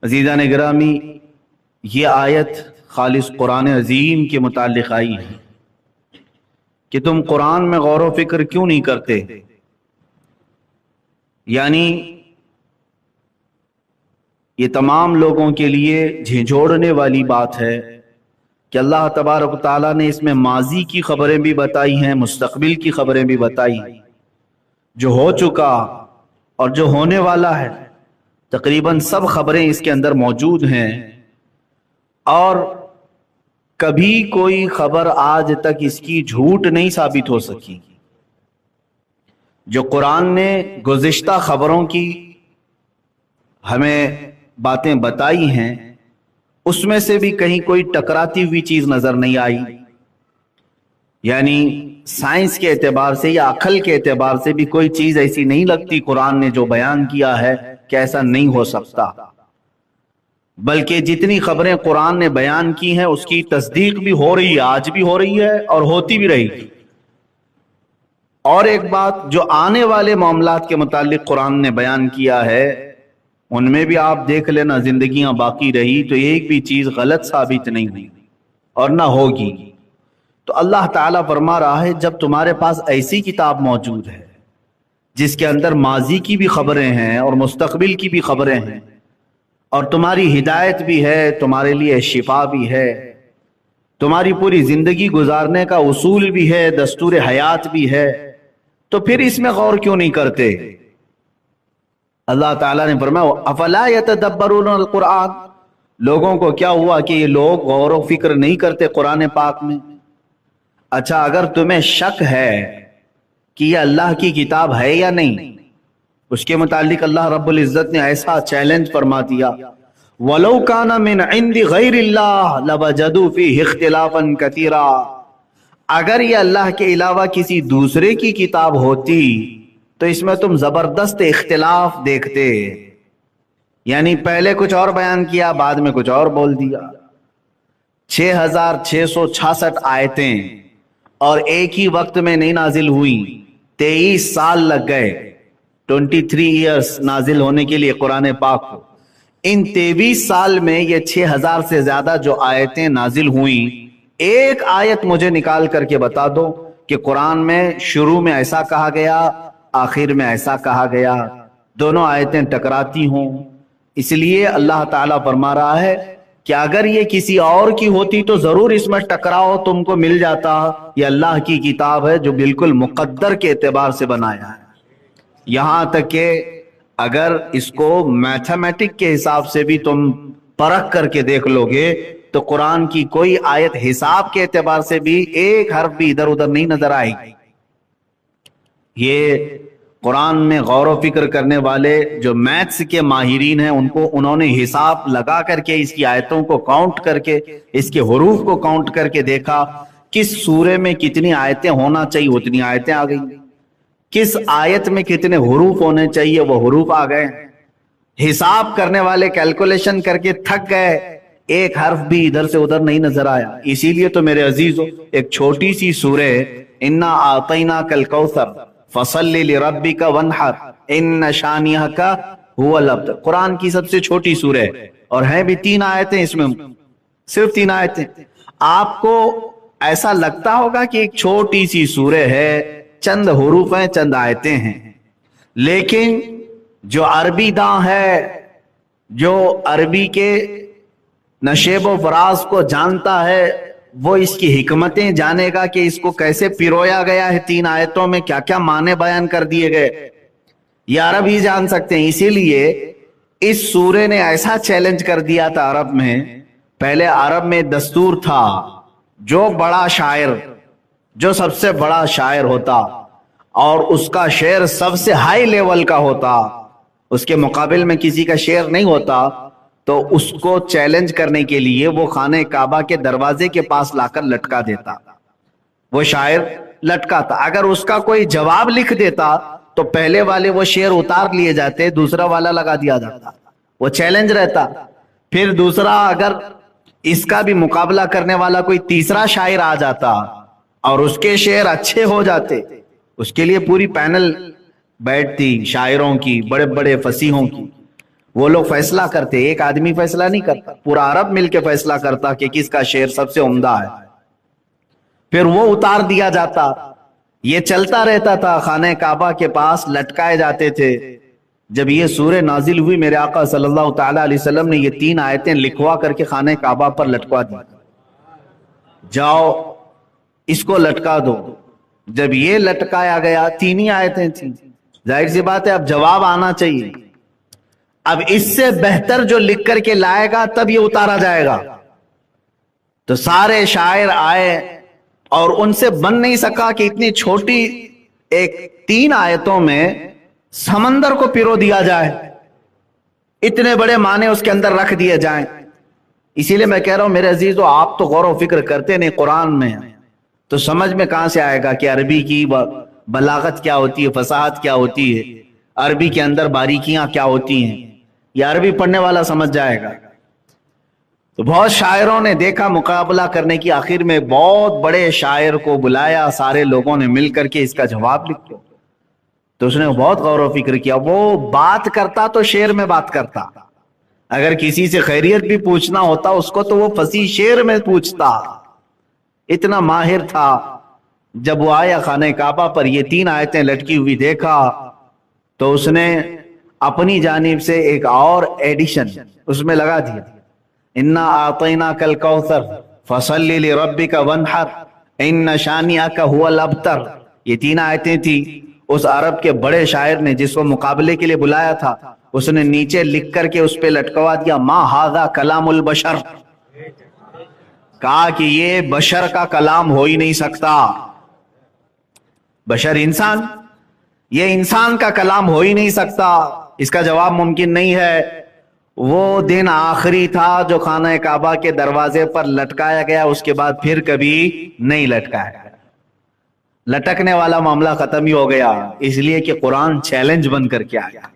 अज़ीज़ान गिरामी, ये आयत खालिस कुरान अजीम के मुताल्लिक़ आई है कि तुम कुरान में गौर व फिक्र क्यों नहीं करते। यानी ये तमाम लोगों के लिए झिझोड़ने वाली बात है कि अल्लाह तबारक व तआला ने इसमें माजी की खबरें भी बताई हैं, मुस्तकबिल की खबरें भी बताई, जो हो चुका और जो होने वाला है। तकरीबन सब खबरें इसके अंदर मौजूद हैं और कभी कोई खबर आज तक इसकी झूठ नहीं साबित हो सकी। जो कुरान ने गुज़िश्ता खबरों की हमें बातें बताई हैं, उसमें से भी कहीं कोई टकराती हुई चीज नजर नहीं आई। यानी साइंस के एतबार से या अकल के एतबार से भी कोई चीज ऐसी नहीं लगती कुरान ने जो बयान किया है कि ऐसा नहीं हो सकता। बल्कि जितनी खबरें कुरान ने बयान की हैं उसकी तस्दीक भी हो रही है, आज भी हो रही है और होती भी रही। और एक बात, जो आने वाले मामलात के मुतालिक कुरान ने बयान किया है, उनमें भी आप देख लेना, जिंदगियां बाकी रही तो एक भी चीज गलत साबित नहीं हुई और ना होगी। तो अल्लाह ताला फरमा रहा है, जब तुम्हारे पास ऐसी किताब मौजूद है जिसके अंदर माजी की भी खबरें हैं और मुस्तकबिल की भी खबरें हैं और तुम्हारी हिदायत भी है, तुम्हारे लिए शिफा भी है, तुम्हारी पूरी जिंदगी गुजारने का उसूल भी है, दस्तूर हयात भी है, तो फिर इसमें गौर क्यों नहीं करते। अल्लाह ताला ने फरमाया, अफला यतदब्बरून अल-कुरान, लोगों को क्या हुआ कि ये लोग गौर व फिक्र नहीं करते कुरान पाक में। अच्छा, अगर तुम्हें शक है कि ये अल्लाह की किताब है या नहीं, उसके मुतालिक अल्लाह रब्बुल इज्जत ने ऐसा चैलेंज फरमा दिया, वलौ काना मिन इंदी गैरिल्लाह लवजदू फीहि इख्तिलाफन कतीरा, अगर ये अल्लाह के अलावा किसी दूसरे की किताब होती तो इसमें तुम जबरदस्त इख्तिलाफ देखते। यानी पहले कुछ और बयान किया, बाद में कुछ और बोल दिया। 6666 आयतें और एक ही वक्त में नहीं नाजिल हुई, 23 साल लग गए, 23 ईयर्स नाजिल होने के लिए कुरान पाक को। इन 23 साल में ये 6000 से ज्यादा जो आयतें नाजिल हुई, एक आयत मुझे निकाल करके बता दो कि कुरान में शुरू में ऐसा कहा गया, आखिर में ऐसा कहा गया, दोनों आयतें टकराती हों। इसलिए अल्लाह ताला फरमा रहा है कि अगर ये किसी और की होती तो जरूर इसमें टकराव तुमको मिल जाता। ये अल्लाह की किताब है जो बिल्कुल मुकद्दर के एतबार से बनाया है। यहां तक कि अगर इसको मैथमेटिक के हिसाब से भी तुम परख करके देख लोगे तो कुरान की कोई आयत हिसाब के एतबार से भी एक हर्फ भी इधर उधर नहीं नजर आएगी। ये कुरान में गौर व फिक्र करने वाले जो मैथ्स के माहिरीन हैं, उन्होंने हिसाब लगा करके इसकी आयतों को काउंट करके, इसके हुरूफ को काउंट करके देखा, किस सूरे में कितनी आयतें होना चाहिए उतनी आयतें आ गई, किस आयत में कितने हुरूफ होने चाहिए वो हुरूफ आ गए। हिसाब करने वाले कैलकुलेशन करके थक गए, एक हर्फ भी इधर से उधर नहीं नजर आया। इसीलिए तो मेरे अजीजों, एक छोटी सी सूरे इन्ना आतैना कल कौसर फसल्लि लिरब्बिका वन्हर इन्न शानियका हुवल अब्तर, कुरान की सबसे छोटी सूरह है और है भी 3 आयतें, इसमें सिर्फ 3 आयतें। आपको ऐसा लगता होगा कि एक छोटी सी सूरह है, चंद हुरूफ हैं, चंद आयतें हैं, लेकिन जो अरबी दां है, जो अरबी के नशेब व फराज को जानता है, वो इसकी हिकमतें जानेगा कि इसको कैसे पिरोया गया है, 3 आयतों में क्या क्या माने बयान कर दिए गए, ये अरब ही जान सकते हैं। इसीलिए इस सूरे ने ऐसा चैलेंज कर दिया था अरब में। पहले अरब में दस्तूर था, जो बड़ा शायर, जो सबसे बड़ा शायर होता और उसका शेर सबसे हाई लेवल का होता, उसके मुकाबिल में किसी का शेर नहीं होता, तो उसको चैलेंज करने के लिए वो खाने काबा के दरवाजे के पास लाकर लटका देता। वो शायर लटका था, अगर उसका कोई जवाब लिख देता तो पहले वाले वो शेर उतार लिए जाते, दूसरा वाला लगा दिया जाता, वो चैलेंज रहता। फिर दूसरा, अगर इसका भी मुकाबला करने वाला कोई तीसरा शायर आ जाता और उसके शेर अच्छे हो जाते, उसके लिए पूरी पैनल बैठती शायरों की, बड़े बड़े फसीहों की, وہ لوگ فیصلہ کرتے، ایک آدمی فیصلہ نہیں کرتا، پورا عرب مل کے فیصلہ کرتا کہ کس کا شعر سب سے عمدہ ہے، پھر وہ اتار دیا جاتا۔ یہ چلتا رہتا تھا، خانہ کعبہ کے پاس لٹکائے جاتے تھے۔ جب یہ سورہ نازل ہوئی، میرے آقا صلی اللہ تعالی علیہ وسلم نے یہ 3 آیتیں لکھوا کر کے خانہ کعبہ پر لٹکوا دی، جاؤ اس کو لٹکا دو۔ جب یہ لٹکایا گیا، 3 ہی آیتیں تھیں، ظاہر سی بات ہے اب جواب آنا چاہیے، اب اس سے بہتر جو لکھ کر کے لائے گا تب یہ اتارا جائے گا۔ تو سارے شاعر آئے اور ان سے بن نہیں سکا کہ اتنی چھوٹی ایک 3 آیتوں میں سمندر کو پیرو دیا جائے، اتنے بڑے معنی اس کے اندر رکھ دیے جائیں۔ اسی لیے میں کہہ رہا ہوں میرے عزیزو، آپ تو غور و فکر کرتے نہیں قرآن میں، تو سمجھ میں کہاں سے آئے گا کہ عربی کی بلاغت کیا ہوتی ہے، فصاحت کیا ہوتی ہے، عربی کے اندر باریکیاں کیا ہوتی ہیں، یہ عربی پڑھنے والا سمجھ جائے گا۔ تو بہت شاعروں نے دیکھا مقابلہ کرنے کی، آخر میں بہت بڑے شاعر کو بلایا، سارے لوگوں نے مل کر کے اس کا جواب لکھو۔ تو اس نے بہت غور و فکر کیا، وہ بات کرتا تو شعر میں بات کرتا، اگر کسی سے خیریت بھی پوچھنا ہوتا اس کو تو وہ فصیح شعر میں پوچھتا، اتنا ماہر تھا۔ جب وہ آیا خانہ کعبہ پر، یہ 3 آیتیں لٹکی ہوئی دیکھا، تو اس نے اپنی جانب سے ایک اور ایڈیشن اس میں لگا دیا، انا اعطیناک الکوثر فصلی لربک وانحر ان شانئک هو الابتر۔ یہ 3 آیتیں تھی۔ اس عرب کے بڑے شاعر نے جس کو مقابلے کے لیے بلایا تھا، اس نے نیچے لکھ کر کے اس پہ لٹکوا دیا، ما ھذا کلام البشر، کہا کہ یہ بشر کا کلام ہو ہی نہیں سکتا، بشر انسان، یہ انسان کا کلام ہو ہی نہیں سکتا، اس کا جواب ممکن نہیں ہے۔ وہ دن آخری تھا جو خانہ کعبہ کے دروازے پر لٹکایا گیا، اس کے بعد پھر کبھی نہیں لٹکایا گیا، لٹکنے والا معاملہ ختم ہی ہو گیا، اس لیے کہ قرآن چیلنج بن کر کے آیا،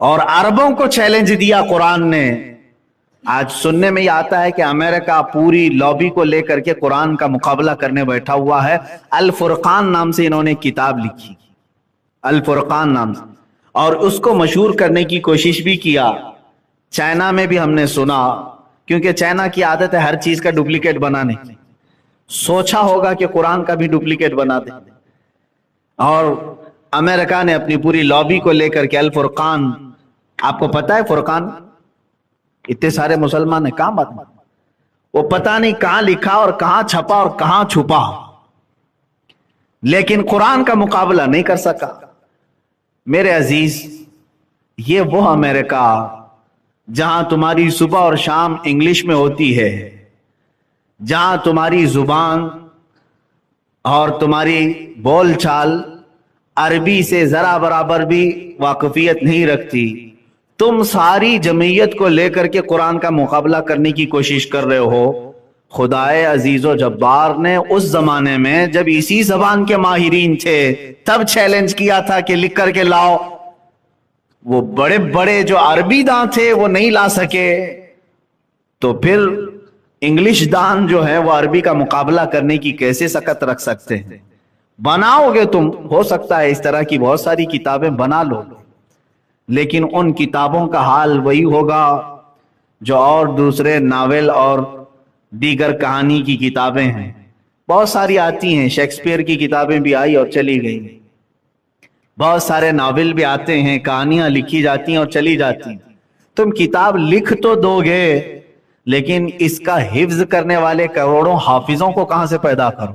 اور عربوں کو چیلنج دیا قرآن نے۔ آج سننے میں یہ آتا ہے کہ امریکہ پوری لابی کو لے کر کے قرآن کا مقابلہ کرنے بیٹھا ہوا ہے۔ الفرقان نام سے انہوں نے کتاب لکھی، الفرقان نام سے، اور اس کو مشہور کرنے کی کوشش بھی کیا۔ چائنا میں بھی ہم نے سنا، کیونکہ چائنا کی عادت ہے ہر چیز کا ڈپلیکیٹ بنانے، سوچا ہوگا کہ قرآن کا بھی ڈپلیکیٹ بنا دے، اور امریکہ نے اپنی پوری لابی کو لے کر کے الفرقان، آپ کو پتا ہے فرقان، اتنے سارے مسلمان ہیں، کہاں بات، وہ پتہ نہیں کہاں لکھا اور کہاں چھپا اور کہاں چھپا، لیکن قرآن کا مقابلہ نہیں کر سکا۔ میرے عزیز، یہ وہ امریکہ جہاں تمہاری صبح اور شام انگلش میں ہوتی ہے، جہاں تمہاری زبان اور تمہاری بول چال عربی سے ذرا برابر بھی واقفیت نہیں رکھتی، تم ساری جمعیت کو لے کر کے قرآن کا مقابلہ کرنے کی کوشش کر رہے ہو۔ خدائے عزیز و جبار نے اس زمانے میں جب اسی زبان کے ماہرین تھے تب چیلنج کیا تھا کہ لکھ کر کے لاؤ، وہ بڑے بڑے جو عربی داں تھے وہ نہیں لا سکے، تو پھر انگلش دان جو ہے وہ عربی کا مقابلہ کرنے کی کیسے سکت رکھ سکتے ہیں؟ بناؤ گے تم، ہو سکتا ہے اس طرح کی بہت ساری کتابیں بنا لو، لیکن ان کتابوں کا حال وہی ہوگا جو اور دوسرے ناول اور دیگر کہانی کی کتابیں ہیں، بہت ساری آتی ہیں، شیکسپیئر کی کتابیں بھی آئی اور چلی گئی، بہت سارے ناول بھی آتے ہیں، کہانیاں لکھی جاتی ہیں اور چلی جاتی ہیں۔ تم کتاب لکھ تو دو گے، لیکن اس کا حفظ کرنے والے کروڑوں حافظوں کو کہاں سے پیدا کرو،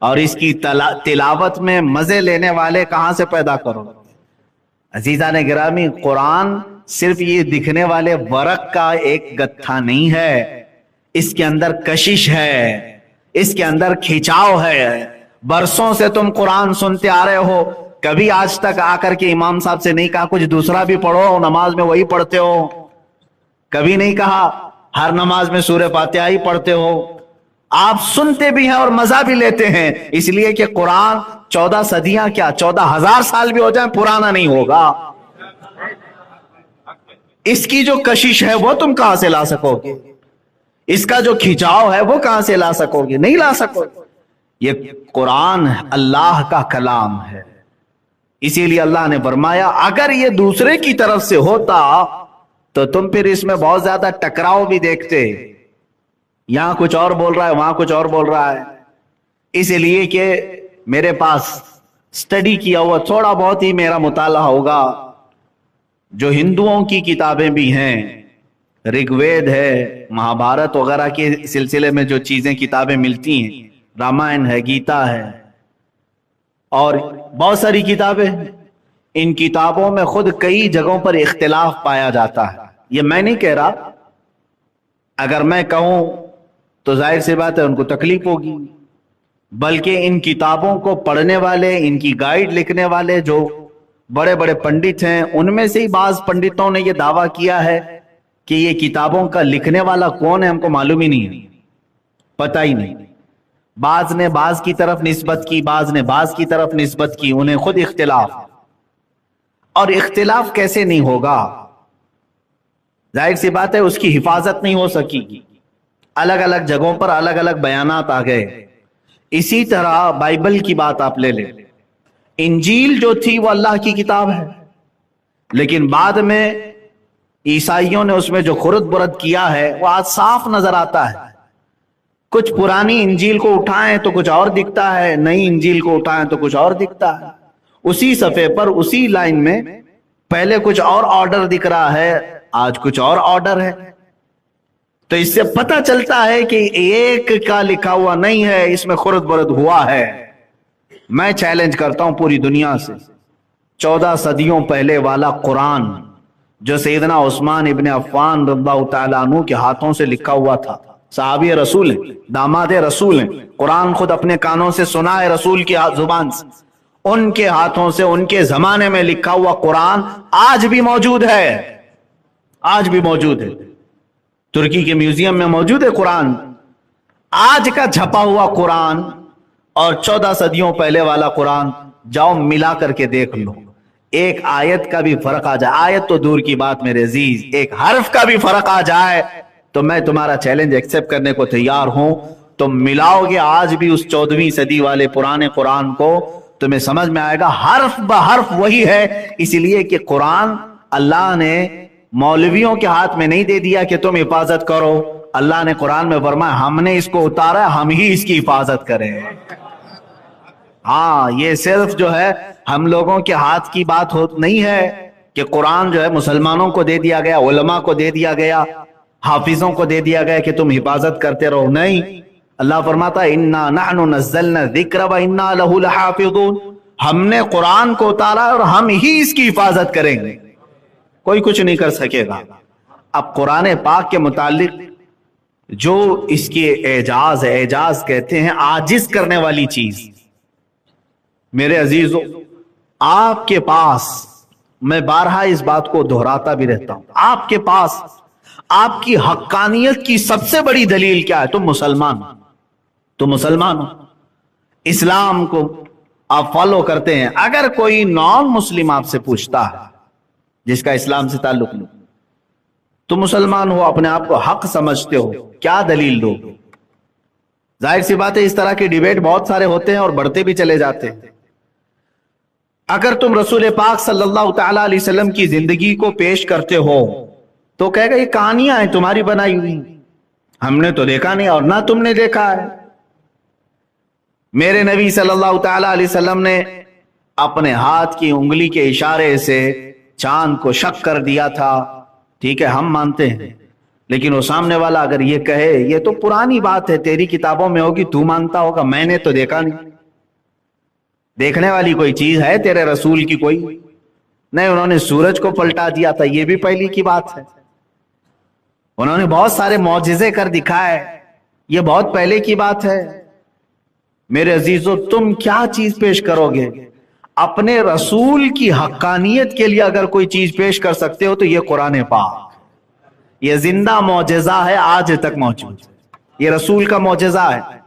اور اس کی تلاوت میں مزے لینے والے کہاں سے پیدا کرو؟ عزیزان گرامی، قرآن صرف یہ دکھنے والے ورق کا ایک گتھا نہیں ہے، اس کے اندر کشش ہے، اس کے اندر کھچاؤ ہے۔ برسوں سے تم قرآن سنتے آ رہے ہو، کبھی آج تک آ کر کے امام صاحب سے نہیں کہا کچھ دوسرا بھی پڑھو، نماز میں وہی پڑھتے ہو، کبھی نہیں کہا ہر نماز میں سورہ فاتحہ ہی پڑھتے ہو، آپ سنتے بھی ہیں اور مزہ بھی لیتے ہیں، اس لیے کہ قرآن 14 صدیاں کیا 14,000 سال بھی ہو جائیں پرانا نہیں ہوگا۔ اس کی جو کشش ہے وہ تم کہاں سے لا سکو گے؟ اس کا جو کھچاؤ ہے وہ کہاں سے لا سکو گے؟ نہیں لا سکو گے۔ یہ قرآن اللہ کا کلام ہے، इसीलिए अल्लाह ने फरमाया अगर ये दूसरे की तरफ से होता तो तुम फिर इसमें बहुत ज्यादा टकराव भी देखते, यहां कुछ और बोल रहा है वहां कुछ और बोल रहा है। इसलिए कि मेरे पास स्टडी किया हुआ थोड़ा बहुत ही मेरा मुताला होगा, जो हिंदुओं की किताबें भी हैं, ऋग्वेद है, महाभारत वगैरह के सिलसिले में जो चीजें किताबें मिलती हैं, रामायण है, गीता है और बहुत सारी किताबें, इन किताबों में खुद कई जगहों पर इख्तिलाफ पाया जाता है। ये मैं नहीं कह रहा, अगर मैं कहूं तो जाहिर सी बात है उनको तकलीफ होगी, बल्कि इन किताबों को पढ़ने वाले, इनकी गाइड लिखने वाले जो बड़े बड़े पंडित हैं, उनमें से ही बाज पंडितों ने यह दावा किया है कि ये किताबों का लिखने वाला कौन है हमको मालूम ही नहीं है, पता ही नहीं। बाज ने बाज की तरफ निस्बत की, बाज ने बाज की तरफ निस्बत की, उन्हें खुद इख्तिलाफ। और इख्तिलाफ कैसे नहीं होगा, जाहिर सी बात है उसकी हिफाजत नहीं हो सकी, अलग अलग जगहों पर अलग अलग बयानात आ गए। इसी तरह बाइबल की बात आप ले लें, इंजील जो थी वो अल्लाह की किताब है, लेकिन बाद में ईसाइयों ने उसमें जो खुरद बुरद किया है वो आज साफ नजर आता है। कुछ पुरानी इंजील को उठाएं तो कुछ और दिखता है, नई इंजील को उठाएं तो कुछ और दिखता है। उसी सफे पर उसी लाइन में पहले कुछ और ऑर्डर दिख रहा है, आज कुछ और ऑर्डर है। तो इससे पता चलता है कि एक का लिखा हुआ नहीं है, इसमें खुरद बुरद हुआ है। मैं चैलेंज करता हूं पूरी दुनिया से, 14 सदियों पहले वाला कुरान जो सैयदना उस्मान इब्न अफ़्फ़ान रज़ियल्लाहु तआला अन्हु के हाथों से लिखा हुआ था, साहबी रसूल हैं, दामाद रसूल हैं, कुरान खुद अपने कानों से सुना है रसूल की जुबान से, उनके हाथों से उनके जमाने में लिखा हुआ कुरान आज भी मौजूद है, आज भी मौजूद है। तुर्की के म्यूजियम में मौजूद है कुरान। आज का छपा हुआ कुरान और 14 सदियों पहले वाला कुरान जाओ मिला करके देख लो, एक आयत का भी फर्क आ जाए, आयत तो दूर की बात मेरे अजीज, एक हर्फ का भी फर्क आ जाए तो मैं तुम्हारा चैलेंज एक्सेप्ट करने को तैयार हूं। तुम मिलाओगे आज भी उस 14वीं सदी वाले पुराने कुरान को, तुम्हें समझ में आएगा हर्फ ब हर्फ वही है। इसलिए कि कुरान अल्लाह ने मौलवियों के हाथ में नहीं दे दिया कि तुम हिफाजत करो, अल्लाह ने कुरान में फरमाया हमने इसको उतारा, हम ही इसकी हिफाजत करें। हाँ, ये सिर्फ जो है हम लोगों के हाथ की बात हो नहीं है कि कुरान जो है मुसलमानों को दे दिया गया, उलमा को दे दिया गया, हाफिजों को दे दिया गया कि तुम हिफाजत करते रहो। नहीं, अल्लाह फरमाता इन्ना नहनु नज़्ज़लना ज़िक्र व इन्ना लहू लहाफ़िज़ून, हमने कुरान को उतारा और हम ही इसकी हिफाजत करेंगे, कोई कुछ नहीं कर सकेगा। अब कुरान पाक के मुतालिक जो इसके एजाज है, एजाज कहते हैं आजिज करने वाली चीज। मेरे अजीजों, आपके पास, मैं बारहा इस बात को दोहराता भी रहता हूं, आपके पास आपकी हक्कानियत की सबसे बड़ी दलील क्या है? तुम मुसलमान हो, तुम मुसलमान हो, इस्लाम को आप फॉलो करते हैं। अगर कोई नॉन मुस्लिम आपसे पूछता है जिसका इस्लाम से ताल्लुक नहीं, तुम मुसलमान हो, अपने आप को हक समझते हो, क्या दलील दो? जाहिर सी बात है इस तरह के डिबेट बहुत सारे होते हैं और बढ़ते भी चले जाते हैं। अगर तुम रसूल पाक सल्लल्लाहु तआला अलैहि वसल्लम की जिंदगी को पेश करते हो तो कहेगा ये कहानियां हैं तुम्हारी बनाई हुई, हमने तो देखा नहीं और ना तुमने देखा है। मेरे नबी सल्लल्लाहु तआला अलैहि वसल्लम ने अपने हाथ की उंगली के इशारे से चांद को शक कर दिया था, ठीक है, हम मानते हैं। लेकिन वो सामने वाला अगर ये कहे ये तो पुरानी बात है, तेरी किताबों में होगी, तू मानता होगा, मैंने तो देखा नहीं। देखने वाली कोई चीज है तेरे रसूल की? कोई नहीं। उन्होंने सूरज को पलटा दिया था, ये भी पहली की बात है। उन्होंने बहुत सारे मौजिजे कर दिखाए, ये बहुत पहले की बात है। मेरे अजीजों, तुम क्या चीज पेश करोगे? अपने रसूल की हक्कानियत के लिए अगर कोई चीज पेश कर सकते हो तो ये कुरान पाक, ये जिंदा मौजज़ा है, आज तक मौजूद, ये रसूल का मौजज़ा है,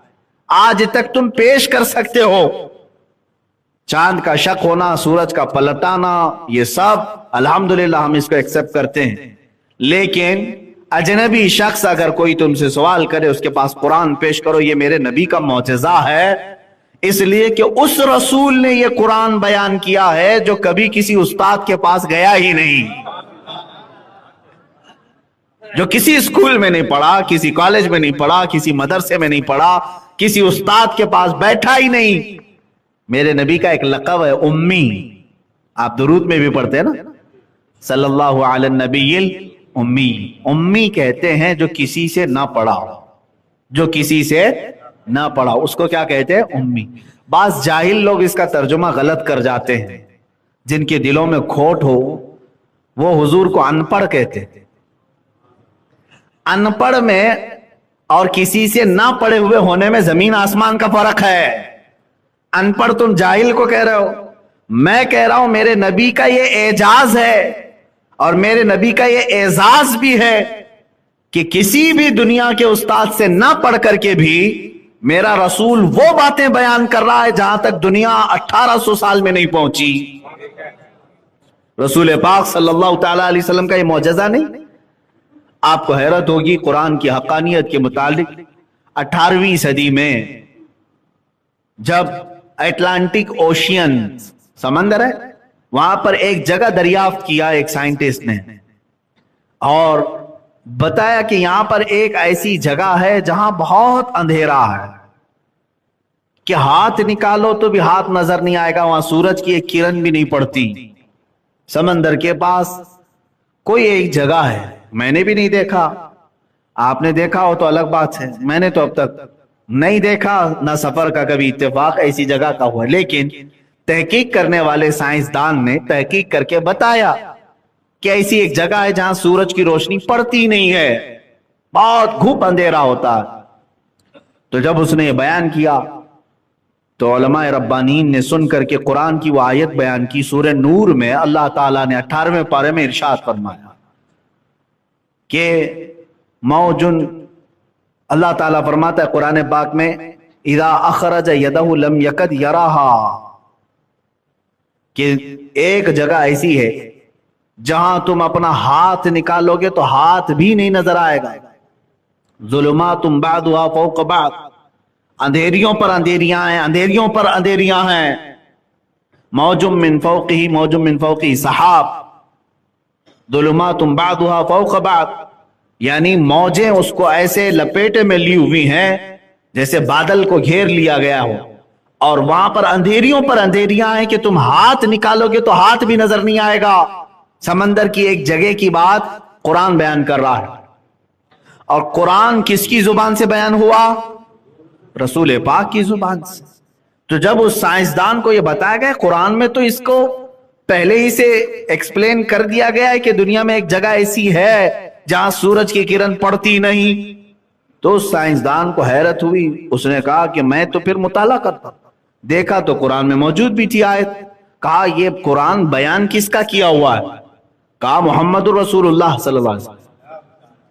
आज तक तुम पेश कर सकते हो। चांद का शक होना, सूरज का पलटाना, ये सब अल्हम्दुलिल्लाह हम इसको एक्सेप्ट करते हैं। लेकिन अजनबी शख्स अगर कोई तुमसे सवाल करे, उसके पास कुरान पेश करो, ये मेरे नबी का मौजज़ा है, इसलिए कि उस रसूल ने यह कुरान बयान किया है जो कभी किसी उस्ताद के पास गया ही नहीं, जो किसी स्कूल में नहीं पढ़ा, किसी कॉलेज में नहीं पढ़ा, किसी मदरसे में नहीं पढ़ा, किसी उस्ताद के पास बैठा ही नहीं। मेरे नबी का एक लक़ब है उम्मी। आप दुरूद में भी पढ़ते हैं ना, सल्लल्लाहु अलैहि नबील उम्मी। उम्मी कहते हैं जो किसी से ना पढ़ा, जो किसी से ना पढ़ा, उसको क्या कहते हैं? उम्मी। बास जाहिल लोग इसका तर्जुमा गलत कर जाते हैं, जिनके दिलों में खोट हो वो हुजूर को अनपढ़ कहते हैं। अनपढ़ में और किसी से ना पढ़े हुए होने में जमीन आसमान का फर्क है। अनपढ़ तुम जाहिल को कह रहे हो, मैं कह रहा हूं मेरे नबी का ये एजाज है और मेरे नबी का ये एजाज भी है कि किसी भी दुनिया के उस्ताद से ना पढ़ करके भी मेरा रसूल वो बातें बयान कर रहा है जहां तक दुनिया 1800 साल में नहीं पहुंची। रसूल पाक सल्लल्लाहु तआला अलैहि वसल्लम का ये मौजज़ा नहीं। आपको हैरत होगी कुरान की हकानियत के मुतालिक 18वीं सदी में जब अटलांटिक ओशियन समंदर है, वहां पर एक जगह दरियाफ्त किया एक साइंटिस्ट ने और बताया कि यहां पर एक ऐसी जगह है जहां बहुत अंधेरा है कि हाथ निकालो तो भी हाथ नजर नहीं आएगा, वहां सूरज की एक किरण भी नहीं पड़ती। समंदर के पास कोई एक जगह है, मैंने भी नहीं देखा, आपने देखा हो तो अलग बात है, मैंने तो अब तक नहीं देखा, ना सफर का कभी इत्तेफाक ऐसी जगह का हुआ। लेकिन तहकीक करने वाले साइंसदान ने तहकीक करके बताया कि ऐसी एक जगह है जहां सूरज की रोशनी पड़ती नहीं है, बहुत घुप अंधेरा होता है। तो जब उसने ये बयान किया तो उलमाए रब्बानीन ने सुन करके कुरान की वो आयत बयान की। सूरह नूर में अल्लाह ताला ने 18वें पारे में इरशाद फरमाया कि मौजुन, अल्लाह ताला फरमाता है कुरान पाक में, इदा अखरज यदहु लम यकद यराहा, कि एक जगह ऐसी है जहां तुम अपना हाथ निकालोगे तो हाथ भी नहीं नजर आएगा। ज़ुलुमातुम बादुहा फौक बाद, अंधेरियों पर अंधेरियां हैं, अंधेरियों पर अंधेरियां हैं। मौजुम मिन फौक़िही मौजुम मिन फौक़िही सहाब, ज़ुलुमातुम बादुहा फौक बाद, यानी मौजें उसको ऐसे लपेटे में ली हुई हैं जैसे बादल को घेर लिया गया हो, और वहां पर अंधेरियों पर अंधेरियां हैं कि तुम हाथ निकालोगे तो हाथ भी नजर नहीं आएगा। समंदर की एक जगह की बात कुरान बयान कर रहा है। और कुरान किसकी जुबान से बयान हुआ? रसूल पाक की जुबान से। तो जब उस साइंसदान को यह बताया गया कुरान में, तो इसको पहले ही से एक्सप्लेन कर दिया गया है कि दुनिया में एक जगह ऐसी है जहां सूरज की किरण पड़ती नहीं। तो उस साइंसदान को हैरत हुई, उसने कहा कि मैं तो फिर मुताला करता, देखा तो कुरान में मौजूद भी थी आयत। कहा ये कुरान बयान किसका किया हुआ है? कहा मोहम्मद रसूलुल्लाह सल्लल्लाहु अलैहि वसल्लम।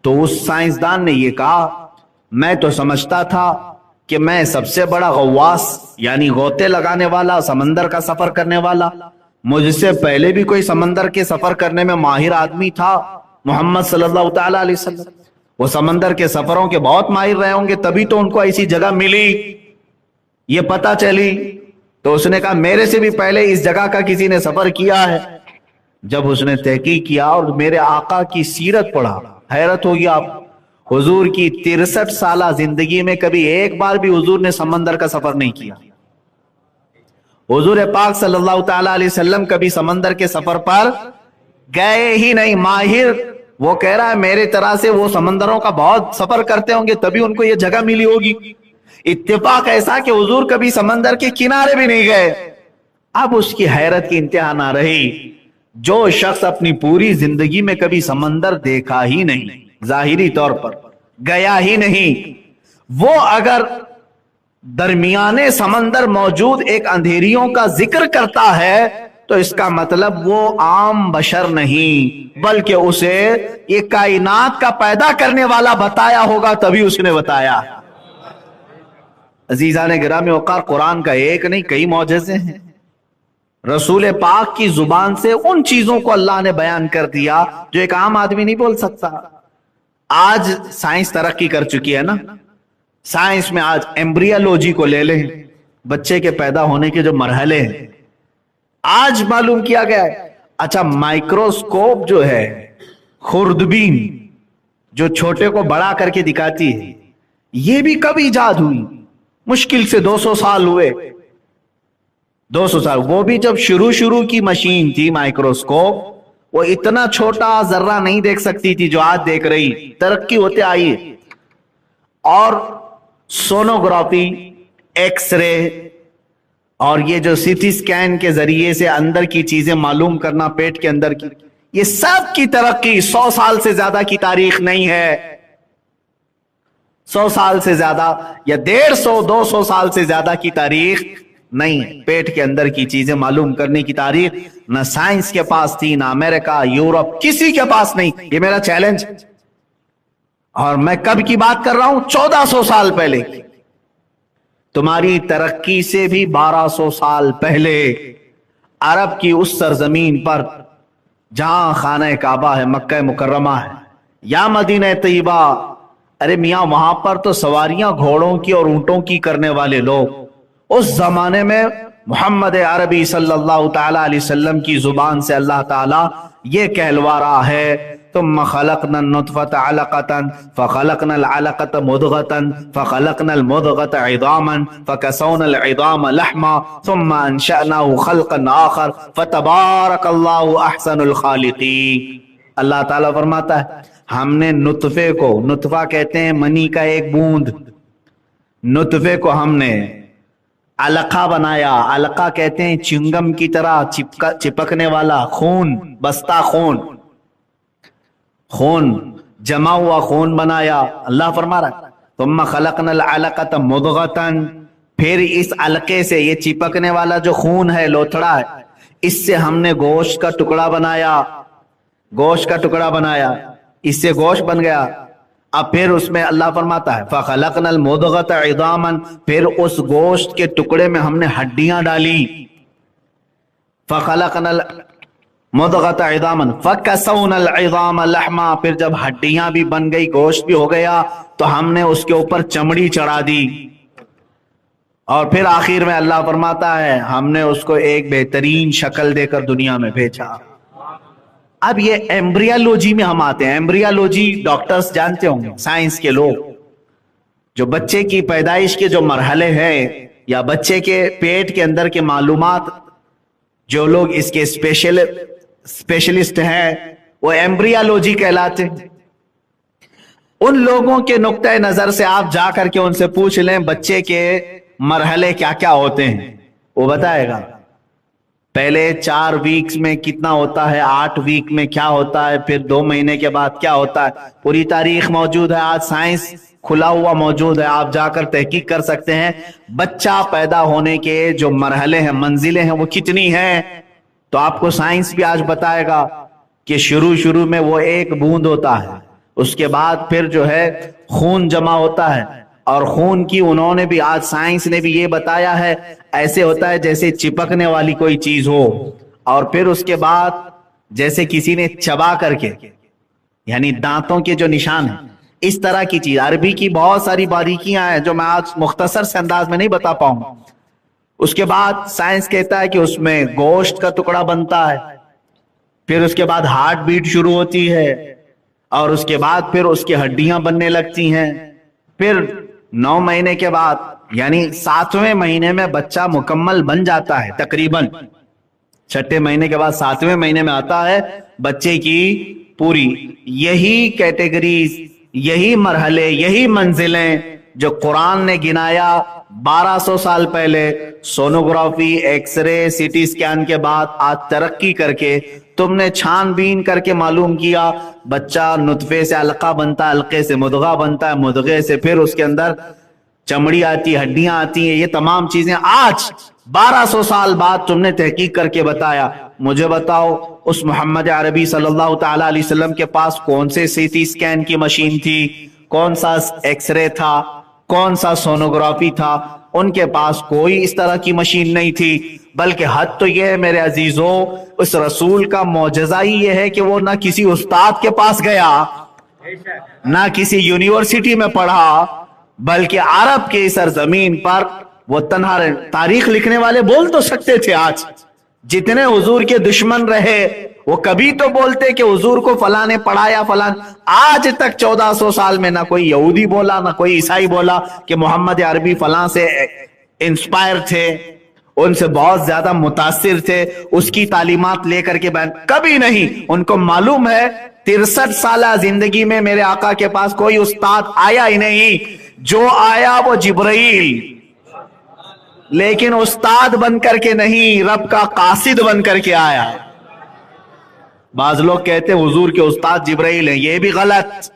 तो उस साइंसदान ने यह कहा, मैं तो समझता था कि मैं सबसे बड़ा गव्वास यानी गोते लगाने वाला, समंदर का सफर करने वाला, मुझसे पहले भी कोई समंदर के सफर करने में माहिर आदमी था, मोहम्मद सल्लल्लाहु तआला अलैहि वसल्लम। वो समंदर के सफरों के बहुत माहिर रहे होंगे, तभी तो उनको ऐसी जगह मिली, ये पता चली। तो उसने कहा मेरे से भी पहले इस जगह का किसी ने सफर किया है। जब उसने तहकीक किया और मेरे आका की सीरत पढ़ा, हैरत होगी आप, हुजूर की 63 साला जिंदगी में कभी एक बार भी हुजूर ने समंदर का सफर नहीं किया। हुजूर पाक सल्लल्लाहु तआला अलैहि वसल्लम कभी समंदर के सफर पर गए ही नहीं। माहिर वो कह रहा है मेरे तरह से वो समंदरों का बहुत सफर करते होंगे, तभी उनको ये जगह मिली होगी। इत्तेफाक ऐसा कि हुजूर कभी समंदर के किनारे भी नहीं गए। अब उसकी हैरत की इंतहा ना रही, जो शख्स अपनी पूरी जिंदगी में कभी समंदर देखा ही नहीं, जाहिरी तौर पर गया ही नहीं, वो अगर दरमियाने समंदर मौजूद एक अंधेरियों का जिक्र करता है तो इसका मतलब वो आम बशर नहीं, बल्कि उसे ये कायनात का पैदा करने वाला बताया होगा, तभी उसने बताया। अजीजान गिरामी वक़ार, कुरान का एक नहीं कई मौजज़े हैं। रसूल पाक की जुबान से उन चीजों को अल्लाह ने बयान कर दिया जो एक आम आदमी नहीं बोल सकता। आज साइंस तरक्की कर चुकी है ना, साइंस में आज एम्ब्रियोलॉजी को ले लें, بچے کے پیدا ہونے کے جو مرحلے ہیں آج معلوم کیا گیا ہے. اچھا مائکروسکوپ جو ہے, خوردبین جو چھوٹے کو بڑا کر کے دکھاتی ہے, یہ بھی کب ایجاد ہوئی؟ مشکل سے 200 سال ہوئے. 200 سال, وہ بھی جب شروع کی مشین تھی مائکروسکوپ, وہ اتنا چھوٹا ذرہ نہیں دیکھ سکتی تھی جو آج دیکھ رہی. ترقی ہوتے آئی ہے. اور سونوگرافی, ایکس رے, اور یہ جو سی ٹی سکین کے ذریعے سے اندر کی چیزیں معلوم کرنا, پیٹ کے اندر کی, یہ سب کی ترقی 100 سال سے زیادہ کی تاریخ نہیں ہے. 100 سال سے زیادہ یا 150-200 سال سے زیادہ کی تاریخ نہیں. پیٹ کے اندر کی چیزیں معلوم کرنے کی تاریخ نہ سائنس کے پاس تھی, نہ امریکہ, یورپ, کسی کے پاس نہیں. یہ میرا چیلنج. اور میں کب کی بات کر رہا ہوں؟ 1400 سال پہلے کی. تمہاری ترقی سے بھی 1200 سال پہلے عرب کی اس سرزمین پر جہاں خانہ کعبہ ہے, مکہ مکرمہ ہے یا مدینہ طیبہ, ارے میاں وہاں پر تو سواریاں گھوڑوں کی اور اونٹوں کی کرنے والے لوگ. اس زمانے میں محمد عربی صلی اللہ تعالی علیہ وسلم کی زبان سے اللہ تعالیٰ یہ کہلوا رہا ہے, ثم خلقنا النطفة علقة فخلقنا العلقة مضغة فخلقنا المضغة عظاما فكسونا العظام لحما ثم انشأناه خلقا آخر فتبارك الله احسن الخالقین. اللہ تعالیٰ فرماتا ہے ہم نے نطفے کو, نطفہ کہتے ہیں منی کا ایک بوند, نطفے کو ہم نے علقہ بنایا. علقہ کہتے ہیں چنگم کی طرح چپکنے والا خون, بستہ خون, خون جمع ہوا خون بنایا. اللہ فرما رہا ثم خلقنا العلقة مضغة, پھر اس علقے سے, یہ چپکنے والا جو خون ہے, لوتھڑا ہے, اس سے ہم نے گوشت کا ٹکڑا بنایا. گوشت کا ٹکڑا بنایا, اس سے گوشت بن گیا. اب پھر اس میں اللہ فرماتا ہے فخلقنا المضغة عظاما, پھر اس گوشت کے ٹکڑے میں ہم نے ہڈیاں ڈالی. فخلقنا المضغة عظاما فكسونا العظام لحما, پھر جب ہڈیاں بھی بن گئی, گوشت بھی ہو گیا, تو ہم نے اس کے اوپر چمڑی چڑھا دی. اور پھر آخر میں اللہ فرماتا ہے ہم نے اس کو ایک بہترین شکل دے کر دنیا میں بھیجا. اب یہ ایمبریالوجی میں ہم آتے ہیں. ایمبریالوجی ڈاکٹرز جانتے ہوں گے, سائنس کے لوگ, جو بچے کی پیدائش کے جو مرحلے ہیں یا بچے کے پیٹ کے اندر کے معلومات, جو لوگ اس کے اسپیشلسٹ ہیں وہ ایمبریالوجی کہلاتے ہیں. ان لوگوں کے نقطۂ نظر سے آپ جا کر کے ان سے پوچھ لیں بچے کے مرحلے کیا کیا ہوتے ہیں, وہ بتائے گا. پہلے 4 ویکس میں کتنا ہوتا ہے, 8 ویک میں کیا ہوتا ہے, پھر 2 مہینے کے بعد کیا ہوتا ہے. پوری تاریخ موجود ہے, آج سائنس کھلا ہوا موجود ہے, آپ جا کر تحقیق کر سکتے ہیں بچہ پیدا ہونے کے جو مرحلے ہیں, منزلیں ہیں, وہ کتنی ہیں. تو آپ کو سائنس بھی آج بتائے گا کہ شروع میں وہ ایک بوند ہوتا ہے, اس کے بعد پھر جو ہے خون جمع ہوتا ہے, اور خون کی انہوں نے بھی, آج سائنس نے بھی یہ بتایا ہے, ایسے ہوتا ہے جیسے چپکنے والی کوئی چیز ہو, اور پھر اس کے بعد جیسے کسی نے چبا کر کے, یعنی دانتوں کے جو نشان ہیں, اس طرح کی چیز. عربی کی بہت ساری باریکیاں ہیں جو میں آج مختصر سے انداز میں نہیں بتا پاؤں. اس کے بعد سائنس کہتا ہے کہ اس میں گوشت کا ٹکڑا بنتا ہے, پھر اس کے بعد ہارٹ بیٹ شروع ہوتی ہے, اور اس کے بعد پھر اس کی ہڈیاں بننے لگتی ہیں. پھر 9 مہینے کے بعد, یعنی 7ویں مہینے میں بچہ مکمل بن جاتا ہے تقریباً. 6 مہینے کے بعد 7ویں مہینے میں آتا ہے بچے کی پوری. یہی کیٹیگریز, یہی مرحلے, یہی منزلیں جو قرآن نے گنایا 1200 سال پہلے. Sonography, X ray, C T scan کے بعد آج ترقی کر کے تم نے چھان بین کر کے معلوم کیا بچہ نطفے سے علقہ بنتا ہے, علقے سے مضغہ بنتا ہے, مضغے سے پھر اس کے اندر چمڑی آتی, ہڈیاں آتی ہیں. یہ تمام چیزیں آج 1200 سال بعد تم نے تحقیق کر کے بتایا. مجھے بتاؤ اس محمد عربی صلی اللہ تعالی علیہ وسلم کے پاس کون سے سی ٹی سکین کی مشین تھی, کون سا ایکس رے تھا, کون سا سونوگرافی تھا؟ ان کے پاس کوئی اس طرح کی مشین نہیں تھی. بلکہ حد تو یہ ہے میرے عزیزوں, اس رسول کا معجزہ ہی یہ ہے کہ وہ نہ کسی استاد کے پاس گیا, نہ کسی یونیورسٹی میں پڑھا, بلکہ عرب کی سرزمین پر वो तन्हा तारीख लिखने वाले बोल तो सकते थे। आज जितने हुजूर के दुश्मन रहे वो कभी तो बोलते कि हुजूर को फलां ने पढ़ाया फलां। आज तक 1400 साल में ना कोई यहूदी बोला ना कोई ईसाई बोला कि मोहम्मद अरबी फलां से इंस्पायर थे, उनसे बहुत ज्यादा मुतासिर थे, उसकी तालीमात लेकर के बयान, कभी नहीं। उनको मालूम है 63 साल जिंदगी में मेरे आका के पास कोई उस्ताद आया ही नहीं, जो आया वो जिब्राइल, लेकिन उस्ताद बन करके नहीं, रब का कासिद बन करके आया। बाज लोग कहते हैं हुजूर के उस्ताद जिब्राइल हैं, ये भी गलत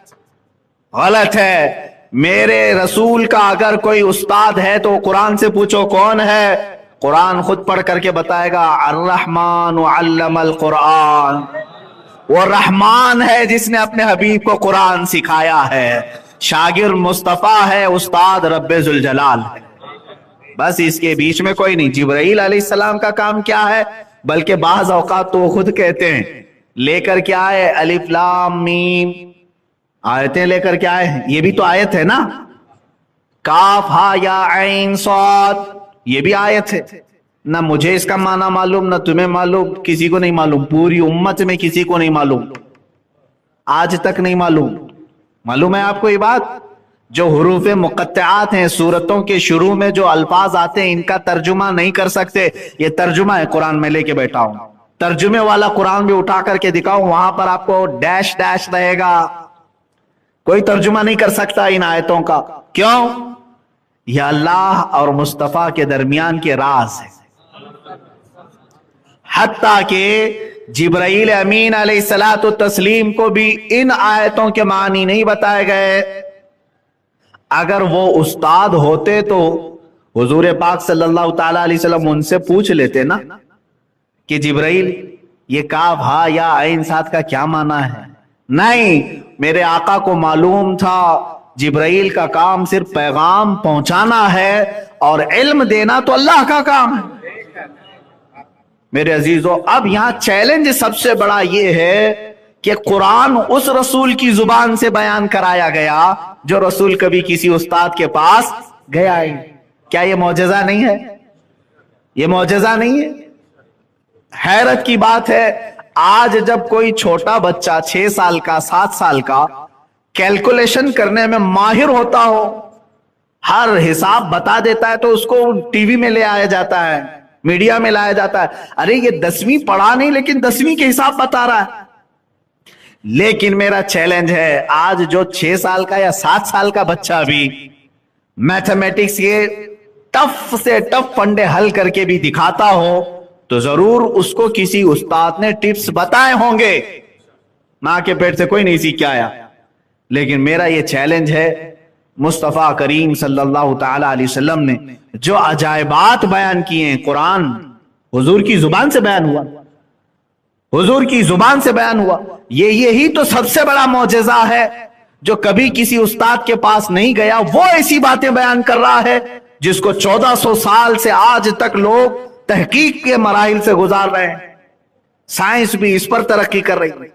है। मेरे रसूल का अगर कोई उस्ताद है तो कुरान से पूछो कौन है, कुरान खुद पढ़ करके बताएगा, अर्रहमान अल्लमल कुरान, वो रहमान है जिसने अपने हबीब को कुरान सिखाया है। शागिर्द मुस्तफा है, उस्ताद रब्बे जुल जलाल है। बस इसके बीच में कोई नहीं। जिब्राइल अलैहिस्सलाम का काम क्या है, बल्कि बाज़ औकात तो खुद कहते हैं लेकर क्या है, अलिफ लाम मीम आयतें लेकर क्या है, ये भी तो आयत है ना, काफ हा या ऐन सॉद, ये भी आयत है ना। मुझे इसका माना मालूम ना तुम्हें मालूम, किसी को नहीं मालूम, पूरी उम्मत में किसी को नहीं मालूम, आज तक नहीं मालूम। मालूम है आपको ये बात, जो हुरूफ मुक़त्तआत हैं, सूरतों के शुरू में जो अल्फाज आते हैं, इनका तर्जुमा नहीं कर सकते। ये तर्जुमा है, कुरान में लेके बैठा हूं, तर्जुमे वाला कुरान भी उठा करके दिखाऊं, वहां पर आपको डैश डैश रहेगा, कोई तर्जुमा नहीं कर सकता इन आयतों का। क्यों? यह अल्लाह और मुस्तफा के दरमियान के राज है। हत्ता के जिब्राइल अमीन अलैहिस्सलातु तस्लीम को भी इन आयतों के मानी नहीं बताए गए। अगर वो उस्ताद होते तो हुजूर पाक सल्लल्लाहु ताला अलैहि वसल्लम उनसे पूछ लेते ना कि जिब्राइल ये काफ हा या ऐन साद का क्या माना है। नहीं, मेरे आका को मालूम था जिब्राइल का काम सिर्फ पैगाम पहुंचाना है और इल्म देना तो अल्लाह का काम है। मेरे अजीजों, अब यहां चैलेंज सबसे बड़ा ये है कि कुरान उस रसूल की जुबान से बयान कराया गया जो रसूल कभी किसी उस्ताद के पास गया ही। क्या ये मौजज़ा नहीं है? ये मौजज़ा नहीं है? हैरत की बात है, आज जब कोई छोटा बच्चा 6 साल का 7 साल का कैलकुलेशन करने में माहिर होता हो, हर हिसाब बता देता है, तो उसको टीवी में ले आया जाता है, मीडिया में लाया जाता है, अरे ये 10वीं पढ़ा नहीं लेकिन 10वीं के हिसाब बता रहा है। लेकिन मेरा चैलेंज है, आज जो 6 साल का या 7 साल का बच्चा भी मैथमेटिक्स के टफ से टफ फंडे हल करके भी दिखाता हो, तो जरूर उसको किसी उस्ताद ने टिप्स बताए होंगे, मां के पेट से कोई नहीं सीख के आया। लेकिन मेरा ये चैलेंज है, मुस्तफा करीम सल्लल्लाहु ताला अलैहि वसल्लम ने जो अजायबात बयान किए हैं, कुरान हुजूर की जुबान से बयान हुआ, हुजूर की जुबान से बयान हुआ, यही तो सबसे बड़ा मौजज़ा है। जो कभी किसी उस्ताद के पास नहीं गया वो ऐसी बातें बयान कर रहा है जिसको 1400 साल से आज तक लोग तहकीक के मराहिल से गुजार रहे हैं। साइंस भी इस पर तरक्की कर रही है,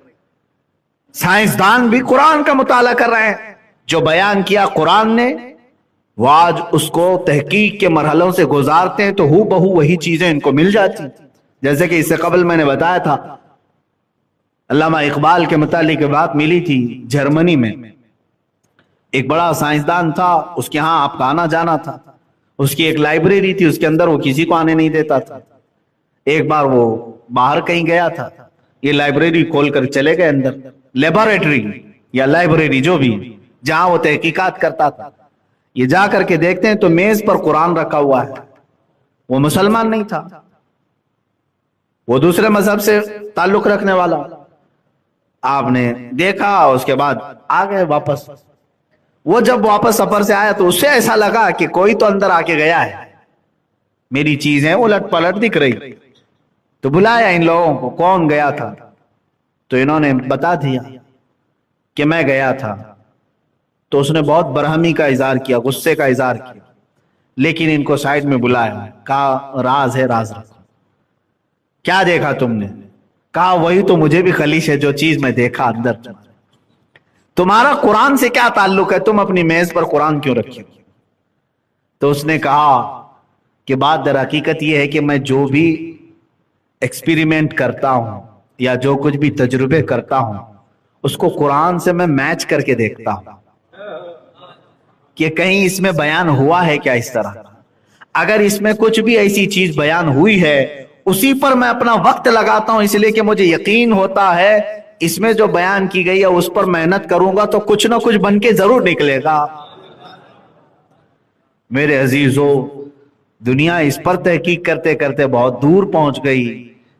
साइंसदान भी कुरान का मुताला कर रहे हैं। जो बयान किया कुरान ने वो आज उसको तहकीक के मरहलों से गुजारते हैं तो हू बहू वही चीजें इनको मिल जाती। जैसे कि इससे कबल मैंने बताया था, अल्लामा इकबाल के मुतालिक बात मिली थी, जर्मनी में एक बड़ा साइंसदान था, उसके यहां आपका आना जाना था, उसकी एक लाइब्रेरी थी, उसके अंदर वो किसी को आने नहीं देता था। एक बार वो बाहर कहीं गया था, ये लाइब्रेरी खोलकर चले गए अंदर, लेबोरेटरी या लाइब्रेरी जो भी, जहां वो तहकीकात करता था। ये जा करके देखते हैं तो मेज पर कुरान रखा हुआ है। वो मुसलमान नहीं था, वो दूसरे मजहब से ताल्लुक रखने वाला। आपने देखा, उसके बाद आ गए वापस। वो जब वापस सफर से आया तो उससे ऐसा लगा कि कोई तो अंदर आके गया है, मेरी चीजें उलट पलट दिख रही। तो बुलाया इन लोगों को, कौन गया था? तो इन्होंने बता दिया कि मैं गया था। तो उसने बहुत बरहमी का इजहार किया, गुस्से का इजहार किया, लेकिन इनको साइड में बुलाया, कहा राज है, राज रखो। क्या देखा तुमने? कहा वही तो मुझे भी खलीश है जो चीज मैं देखा अंदर। तुम्हारा कुरान से क्या ताल्लुक है? तुम अपनी मेज पर कुरान क्यों रखी? तो उसने कहा کہ बात दर हकीकत ये है कि मैं जो भी एक्सपेरिमेंट करता हूं या जो कुछ भी तजुर्बे करता हूं उसको कुरान से मैं मैच करके देखता हूं कि कहीं इसमें बयान हुआ है क्या इस तरह। अगर इसमें कुछ भी ऐसी चीज बयान हुई है उसी पर मैं अपना वक्त लगाता हूं, इसलिए कि मुझे यकीन होता है इसमें जो बयान की गई है उस पर मेहनत करूंगा तो कुछ ना कुछ बन के जरूर निकलेगा। मेरे अजीजों, दुनिया इस पर तहकीक करते करते बहुत दूर पहुंच गई।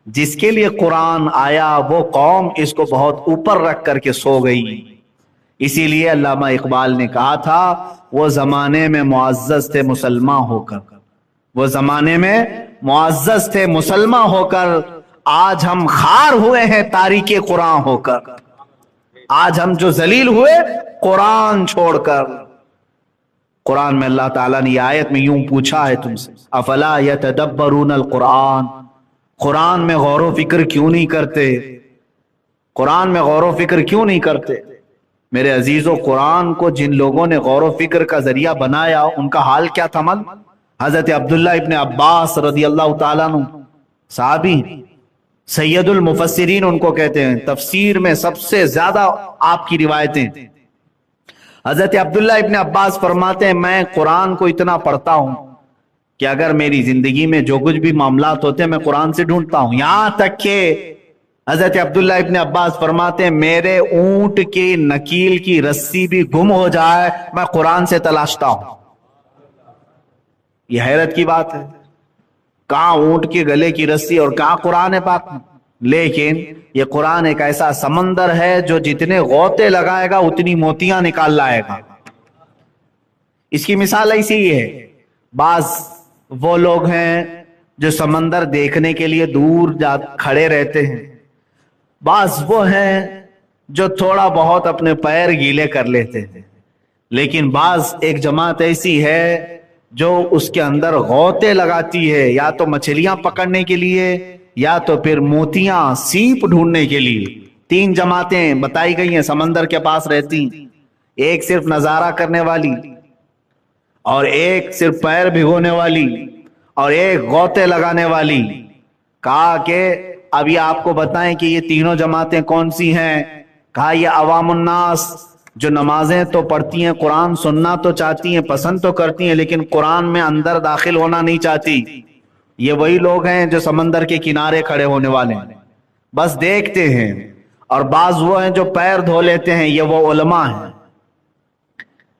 जिसके लिए कुरान आया वो कौम इसको बहुत ऊपर रख करके सो गई। इसीलिए अल्लामा इकबाल ने कहा था, वो जमाने में मुअज़्ज़ज़ थे मुसलमान होकर, वो जमाने में मुअज़्ज़ज़ थे मुसलमान होकर, आज हम खार हुए हैं तारीके कुरान होकर। आज हम जो जलील हुए कुरान छोड़कर। कुरान में अल्लाह ताला ने आयत में यूं पूछा है तुमसे, अफला यतदब्बरून अल कुरान, कुरान में गौर व फिक्र क्यों नहीं करते? कुरान में गौर व फिक्र क्यों नहीं करते? मेरे अजीजों, कुरान को जिन लोगों ने गौर व फिक्र का जरिया बनाया उनका हाल क्या था मालूम? हजरत अब्दुल्ला इब्ने अब्बास रदियल्लाहु ताला अन्हु, साहबी, सैयदुल मुफस्सिरीन उनको कहते हैं, तफसीर में सबसे ज्यादा आपकी रिवायतें। हजरत अब्दुल्ला इब्ने अब्बास फरमाते हैं, मैं कुरान को इतना पढ़ता हूं कि अगर मेरी जिंदगी में जो कुछ भी मामलात होते हैं मैं कुरान से ढूंढता हूं। यहां तक के हजरत अब्दुल्ला इब्ने अब्बास फरमाते हैं, मेरे ऊंट की नकील की रस्सी भी गुम हो जाए मैं कुरान से तलाशता हूं। यह हैरत की बात है, कहां ऊंट के गले की रस्सी और कहां कुरान है पाक। लेकिन यह कुरान एक ऐसा समंदर है जो जितने गोते लगाएगा उतनी मोतियां निकाल लाएगा। इसकी मिसाल ऐसी ही है, बाज वो लोग हैं जो समंदर देखने के लिए दूर जा खड़े रहते हैं, बाज वो हैं जो थोड़ा बहुत अपने पैर गीले कर लेते हैं, लेकिन बाज एक जमात ऐसी है जो उसके अंदर गौते लगाती है, या तो मछलियां पकड़ने के लिए या तो फिर मोतियां सीप ढूंढने के लिए। तीन जमातें बताई गई हैं समंदर के पास रहती, एक सिर्फ नजारा करने वाली, और एक सिर्फ पैर भिगोने वाली, और एक गौते लगाने वाली। कहा कि अभी आपको बताएं कि ये तीनों जमातें कौन सी हैं। कहा ये अवामुन्नास, जो नमाजें तो पढ़ती हैं, कुरान सुनना तो चाहती हैं, पसंद तो करती हैं, लेकिन कुरान में अंदर दाखिल होना नहीं चाहती। ये वही लोग हैं जो समंदर के किनारे खड़े होने वाले हैं, बस देखते हैं। और बाज वो हैं जो पैर धो लेते हैं, ये वो उलमा हैं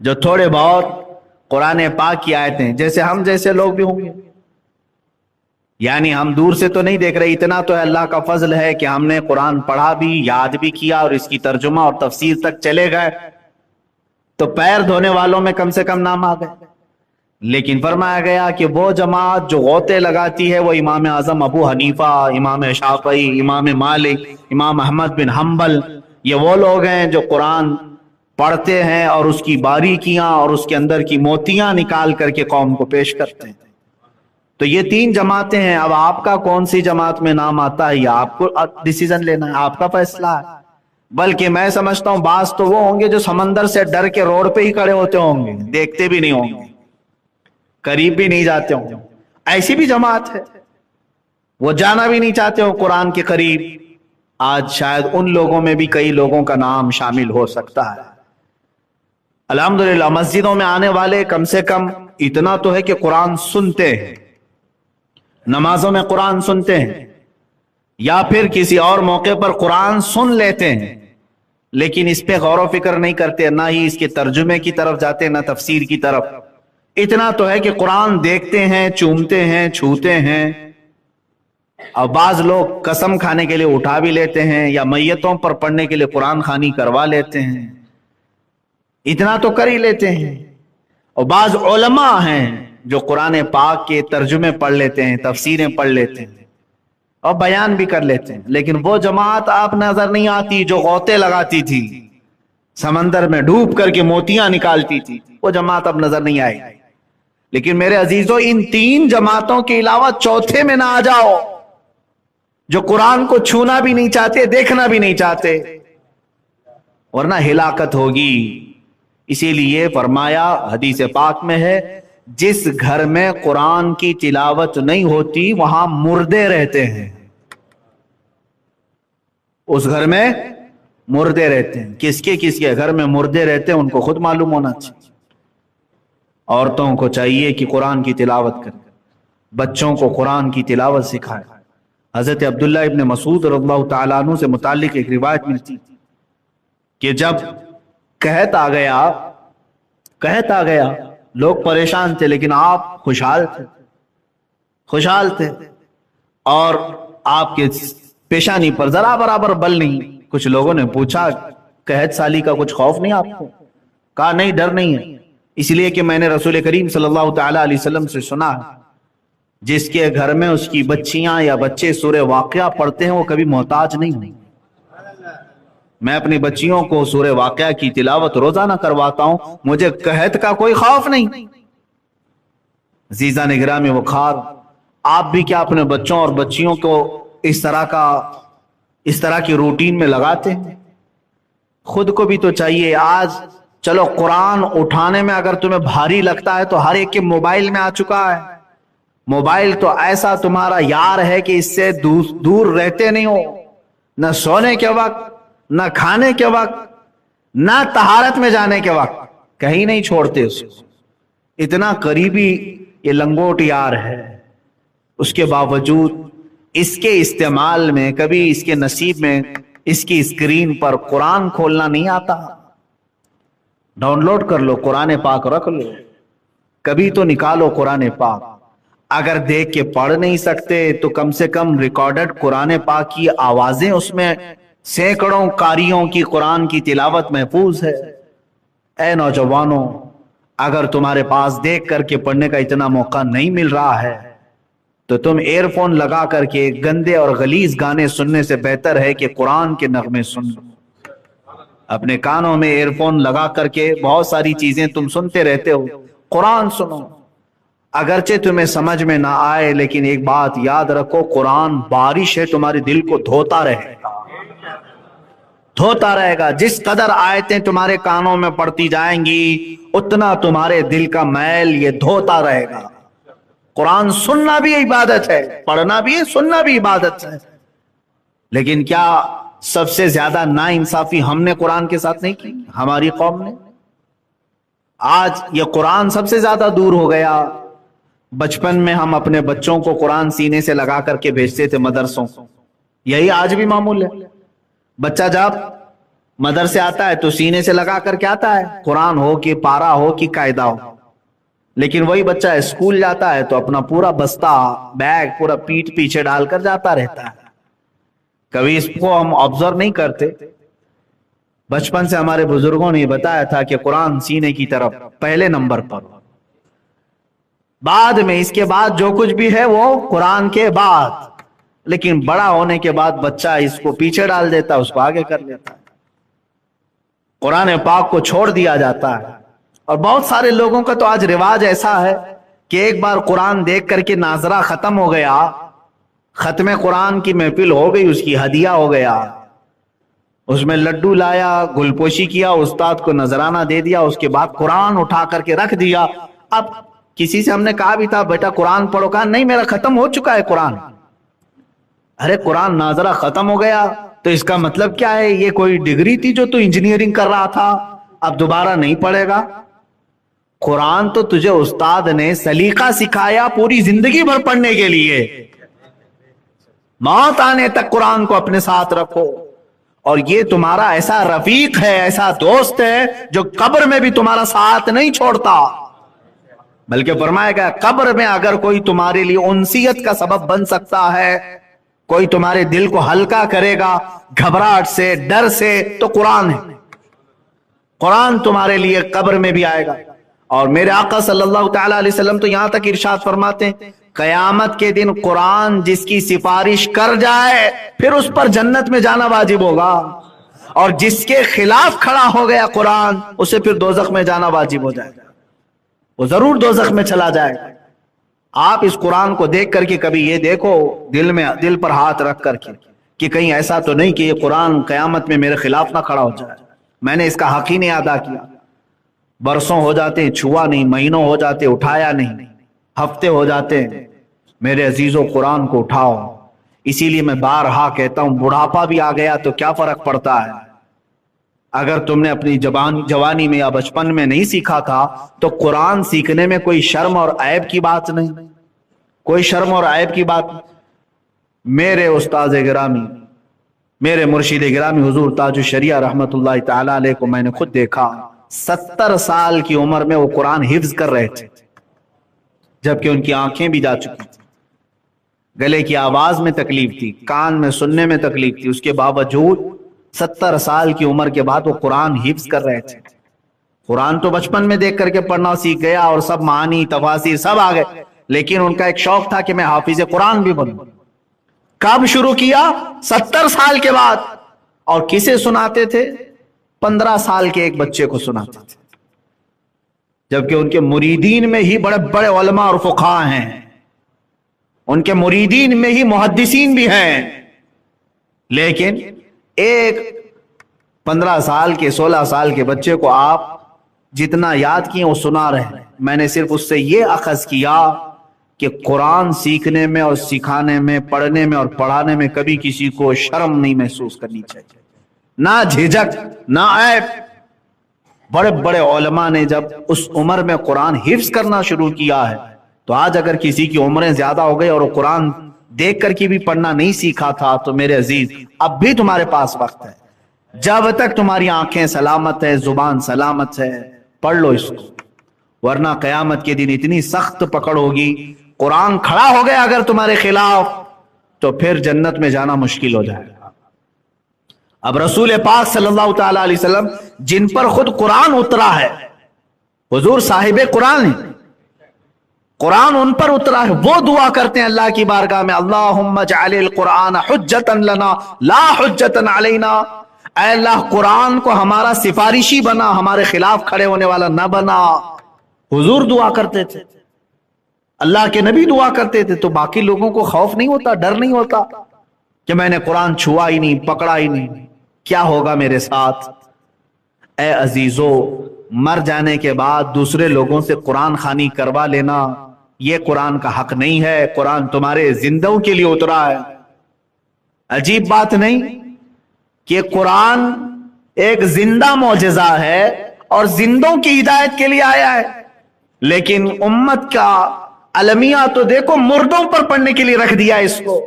जो थोड़े बहुत कुरान पाक की आयतें, जैसे हम जैसे लोग भी होंगे, यानी हम दूर से तो नहीं देख रहे। इतना तो अल्लाह का फजल है कि हमने कुरान पढ़ा भी, याद भी किया और इसकी तर्जुमा और तफसीर तक चले गए, तो पैर धोने वालों में कम से कम नाम आ गए। लेकिन फरमाया गया कि वो जमात जो गौते लगाती है वो इमाम आजम अबू हनीफा, इमाम शाफई, इमाम मालिक, इमाम अहमद बिन हम्बल, ये वो लोग हैं जो कुरान पढ़ते हैं और उसकी बारीकियां और उसके अंदर की मोतियां निकाल करके कौम को पेश करते हैं। तो ये तीन जमातें हैं। अब आपका कौन सी जमात में नाम आता है, या आपको डिसीजन लेना है, आपका फैसला है। बल्कि मैं समझता हूं बास तो वो होंगे जो समंदर से डर के रोड पे ही खड़े होते होंगे, देखते भी नहीं होंगे, करीब भी नहीं जाते होंगे। ऐसी भी जमात है वो जाना भी नहीं चाहते हो कुरान के करीब। आज शायद उन लोगों में भी कई लोगों का नाम शामिल हो सकता है। अल्हम्दुलिल्लाह मस्जिदों में आने वाले कम से कम इतना तो है कि कुरान सुनते हैं, नमाजों में कुरान सुनते हैं, या फिर किसी और मौके पर कुरान सुन लेते हैं, लेकिन इस पे गौर व फिक्र नहीं करते, ना ही इसके तर्जुमे की तरफ जाते, ना तफसीर की तरफ। इतना तो है कि कुरान देखते हैं, चूमते हैं, छूते हैं, और बाज लोग कसम खाने के लिए उठा भी लेते हैं, या मैयतों पर पढ़ने के लिए कुरान खानी करवा लेते हैं, इतना तो कर ही लेते हैं। और बाज उलमा हैं जो कुरान पाक के तर्जुमे पढ़ लेते हैं, तफसीरें पढ़ लेते हैं और बयान भी कर लेते हैं। लेकिन वो जमात आप नजर नहीं आती जो गौते लगाती थी, समंदर में डूब करके मोतियां निकालती थी, वो जमात अब नजर नहीं आई। लेकिन मेरे अजीजों, इन तीन जमातों के अलावा चौथे में ना आ जाओ, जो कुरान को छूना भी नहीं चाहते, देखना भी नहीं चाहते, वरना हिलाकत होगी। इसीलिए फरमाया, हदीस पाक में है जिस घर में कुरान की तिलावत नहीं होती वहां मुर्दे रहते हैं, उस घर में मुर्दे रहते हैं। किसके किसके घर में मुर्दे रहते हैं उनको खुद मालूम होना चाहिए। औरतों को चाहिए कि कुरान की तिलावत करें, बच्चों को कुरान की तिलावत सिखाए। हजरत अब्दुल्ला इब्न मसूद रज़ियल्लाहु तआला अन्हु से मुताल्लिक एक रिवायत मिलती कि जब कहत आ गया लोग परेशान थे, लेकिन आप खुशहाल थे और आपके पेशानी पर जरा बराबर बल नहीं। कुछ लोगों ने पूछा, कहत साली का कुछ खौफ नहीं आपको? कहा नहीं, डर नहीं है, इसलिए कि मैंने रसूल करीम सल्लल्लाहु तआला अलैहि वसल्लम से सुना, जिसके घर में उसकी बच्चियां या बच्चे सूरह वाक़िया पढ़ते हैं वो कभी मोहताज नहीं होंगे। मैं अपनी बच्चियों को सूरह वाक़िया की तिलावत रोजाना करवाता हूं, मुझे कहत का कोई खौफ नहीं। अज़ीज़ान गिरामी वक़ार, आप भी क्या अपने बच्चों और बच्चियों को इस तरह की रूटीन में लगाते हैं? खुद को भी तो चाहिए। आज चलो कुरान उठाने में अगर तुम्हें भारी लगता है तो हर एक के मोबाइल में आ चुका है। मोबाइल तो ऐसा तुम्हारा यार है कि इससे दूर रहते नहीं हो, न सोने के वक्त, न खाने के वक्त, न तहारत में जाने के वक्त, कहीं नहीं छोड़ते उसको। इतना करीबी ये लंगोट यार है, उसके बावजूद इसके इस्तेमाल में कभी इसके नसीब में इसकी स्क्रीन पर कुरान खोलना नहीं आता। डाउनलोड कर लो, कुरान पाक रख लो, कभी तो निकालो कुरान पाक। अगर देख के पढ़ नहीं सकते तो कम से कम रिकॉर्डेड कुरान पाक की आवाजें, उसमें सैकड़ों कारियों की कुरान की तिलावत महफूज है। ऐ नौजवानों, अगर तुम्हारे पास देख करके पढ़ने का इतना मौका नहीं मिल रहा है तो तुम एयरफोन लगा करके गंदे और गलीज गाने सुनने से बेहतर है कि कुरान के नगमे सुन लो। अपने कानों में एयरफोन लगा करके बहुत सारी चीजें तुम सुनते रहते हो, कुरान सुनो। अगरचे तुम्हें समझ में ना आए, लेकिन एक बात याद रखो, कुरान बारिश है, तुम्हारे दिल को धोता रहेगा। जिस कदर आयतें तुम्हारे कानों में पड़ती जाएंगी उतना तुम्हारे दिल का मैल ये धोता रहेगा। कुरान सुनना भी इबादत है, पढ़ना भी है, सुनना भी इबादत है। लेकिन क्या सबसे ज्यादा नाइंसाफी हमने कुरान के साथ नहीं की? हमारी कौम ने। आज ये कुरान सबसे ज्यादा दूर हो गया। बचपन में हम अपने बच्चों को कुरान सीने से लगा करके भेजते थे मदरसों, यही आज भी मामूल है। बच्चा जब मदरसे आता है तो सीने से लगा करके आता है, कुरान हो कि पारा हो कि कायदा हो। लेकिन वही बच्चा स्कूल जाता है तो अपना पूरा बस्ता, बैग पूरा पीठ पीछे डालकर जाता रहता है। कभी इसको हम ऑब्जर्व नहीं करते। बचपन से हमारे बुजुर्गों ने बताया था कि कुरान सीने की तरफ पहले नंबर पर, बाद में इसके बाद जो कुछ भी है वो कुरान के बाद। लेकिन बड़ा होने के बाद बच्चा इसको पीछे डाल देता, उसको आगे कर लेता है। कुरान पाक को छोड़ दिया जाता है। और बहुत सारे लोगों का तो आज रिवाज ऐसा है कि एक बार कुरान देख करके नाजरा खत्म हो गया, खत्म कुरान की महफिल हो गई, उसकी हदिया हो गया, उसमें लड्डू लाया, गुलपोशी किया, उस्ताद को नजराना दे दिया, उसके बाद कुरान उठा करके रख दिया। अब किसी से हमने कहा भी था बेटा कुरान पढ़ो, कहा नहीं मेरा खत्म हो चुका है कुरान। अरे कुरान नाजरा खत्म हो गया तो इसका मतलब क्या है? ये कोई डिग्री थी जो तू इंजीनियरिंग कर रहा था, अब दोबारा नहीं पढ़ेगा? कुरान तो तुझे उस्ताद ने सलीका सिखाया पूरी जिंदगी भर पढ़ने के लिए। मौत आने तक कुरान को अपने साथ रखो। और ये तुम्हारा ऐसा रफीक है, ऐसा दोस्त है जो कब्र में भी तुम्हारा साथ नहीं छोड़ता। बल्कि फरमाया गया कब्र में अगर कोई तुम्हारे लिए उनसियत का सबब बन सकता है, कोई तुम्हारे दिल को हल्का करेगा घबराहट से, डर से, तो कुरान है। कुरान तुम्हारे लिए कब्र में भी आएगा। और मेरे आका सल्लल्लाहु तआला अलैहि वसल्लम तो यहां तक इरशाद फरमाते हैं, कयामत के दिन कुरान जिसकी सिफारिश कर जाए फिर उस पर जन्नत में जाना वाजिब होगा, और जिसके खिलाफ खड़ा हो गया कुरान उसे फिर दोजख में जाना वाजिब हो जाएगा, वो जरूर दोजख में चला जाएगा। आप इस कुरान को देख करके कभी ये देखो, दिल पर हाथ रख करके, कि कहीं ऐसा तो नहीं कि ये कुरान कयामत में मेरे खिलाफ ना खड़ा हो जाए, मैंने इसका हक ही नहीं अदा किया। बरसों हो जाते हैं छुआ नहीं, महीनों हो जाते उठाया नहीं, हफ्ते हो जाते हैं। मेरे अजीजों, कुरान को उठाओ। इसीलिए मैं बारहा कहता हूं, बुढ़ापा भी आ गया तो क्या फर्क पड़ता है? अगर तुमने अपनी जवानी में या बचपन में नहीं सीखा था तो कुरान सीखने में कोई शर्म और ऐब की बात नहीं, कोई शर्म और ऐब की बात नहीं। मेरे उस्ताद गिरामी, मेरे मुर्शिद गिरामी हुजूर ताजुल शरिया रहमतुल्लाह तआला अलैह को मैंने खुद देखा, 70 साल की उम्र में वो कुरान हिफ्ज कर रहे थे, जबकि उनकी आंखें भी जा चुकी थी, गले की आवाज में तकलीफ थी, कान में सुनने में तकलीफ थी। उसके बावजूद 70 साल की उम्र के बाद वो कुरान हिफ्ज कर रहे थे। कुरान तो बचपन में देख करके पढ़ना सीख गया और सब मानी तफासीर सब आ गए, लेकिन उनका एक शौक था कि मैं हाफिज कुरान भी बनूं। कब शुरू किया? 70 साल के बाद। और किसे सुनाते थे? 15 साल के एक बच्चे को सुनाते थे, जबकि उनके मुरीदीन में ही बड़े बड़े उलमा और फुक़हा हैं, उनके मुरीदीन में ही मुहद्दिसीन भी हैं, लेकिन एक 15 साल के 16 साल के बच्चे को आप जितना याद किए वो सुना रहे हैं। मैंने सिर्फ उससे ये अखज़ किया कि कुरान सीखने में और सिखाने में, पढ़ने में और पढ़ाने में कभी किसी को शर्म नहीं महसूस करनी चाहिए, ना झिझक ना ऐब। बड़े बड़े उलमा ने जब उस उम्र में कुरान हिफ्ज करना शुरू किया है, तो आज अगर किसी की उम्रें ज्यादा हो गई और वो कुरान देख कर के भी पढ़ना नहीं सीखा था, तो मेरे अजीज अब भी तुम्हारे पास वक्त है। जब तक तुम्हारी आंखें सलामत है, जुबान सलामत है, पढ़ लो इसको, वरना कयामत के दिन इतनी सख्त पकड़ होगी, कुरान खड़ा हो गया अगर तुम्हारे खिलाफ, तो फिर जन्नत में जाना मुश्किल हो जाएगा। अब रसूल पाक सल्लल्लाहु तआला अलैहि वसल्लम, जिन पर खुद कुरान उतरा है, हुजूर साहिब कुरान है, कुरान उन पर उतरा है, वो दुआ करते हैं अल्लाह की बारगाह में, अल्लाहुम्मा जअलिल कुरान हुज्जतन लना ला हुज्जतन अलैना। ऐ अल्लाह, कुरान को हमारा सिफारिशी बना, हमारे खिलाफ खड़े होने वाला ना बना। हुजूर दुआ करते थे, अल्लाह के नबी दुआ करते थे, तो बाकी लोगों को खौफ नहीं होता, डर नहीं होता कि मैंने कुरान छुआ ही नहीं, पकड़ा ही नहीं, क्या होगा मेरे साथ? ऐ अजीजों, मर जाने के बाद दूसरे लोगों से कुरान खानी करवा लेना, यह कुरान का हक नहीं है। कुरान तुम्हारे जिंदों के लिए उतरा है। अजीब बात नहीं कि कुरान एक जिंदा मौजज़ा है और जिंदों की हिदायत के लिए आया है, लेकिन उम्मत का अलमिया तो देखो, मुर्दों पर पढ़ने के लिए रख दिया है इसको,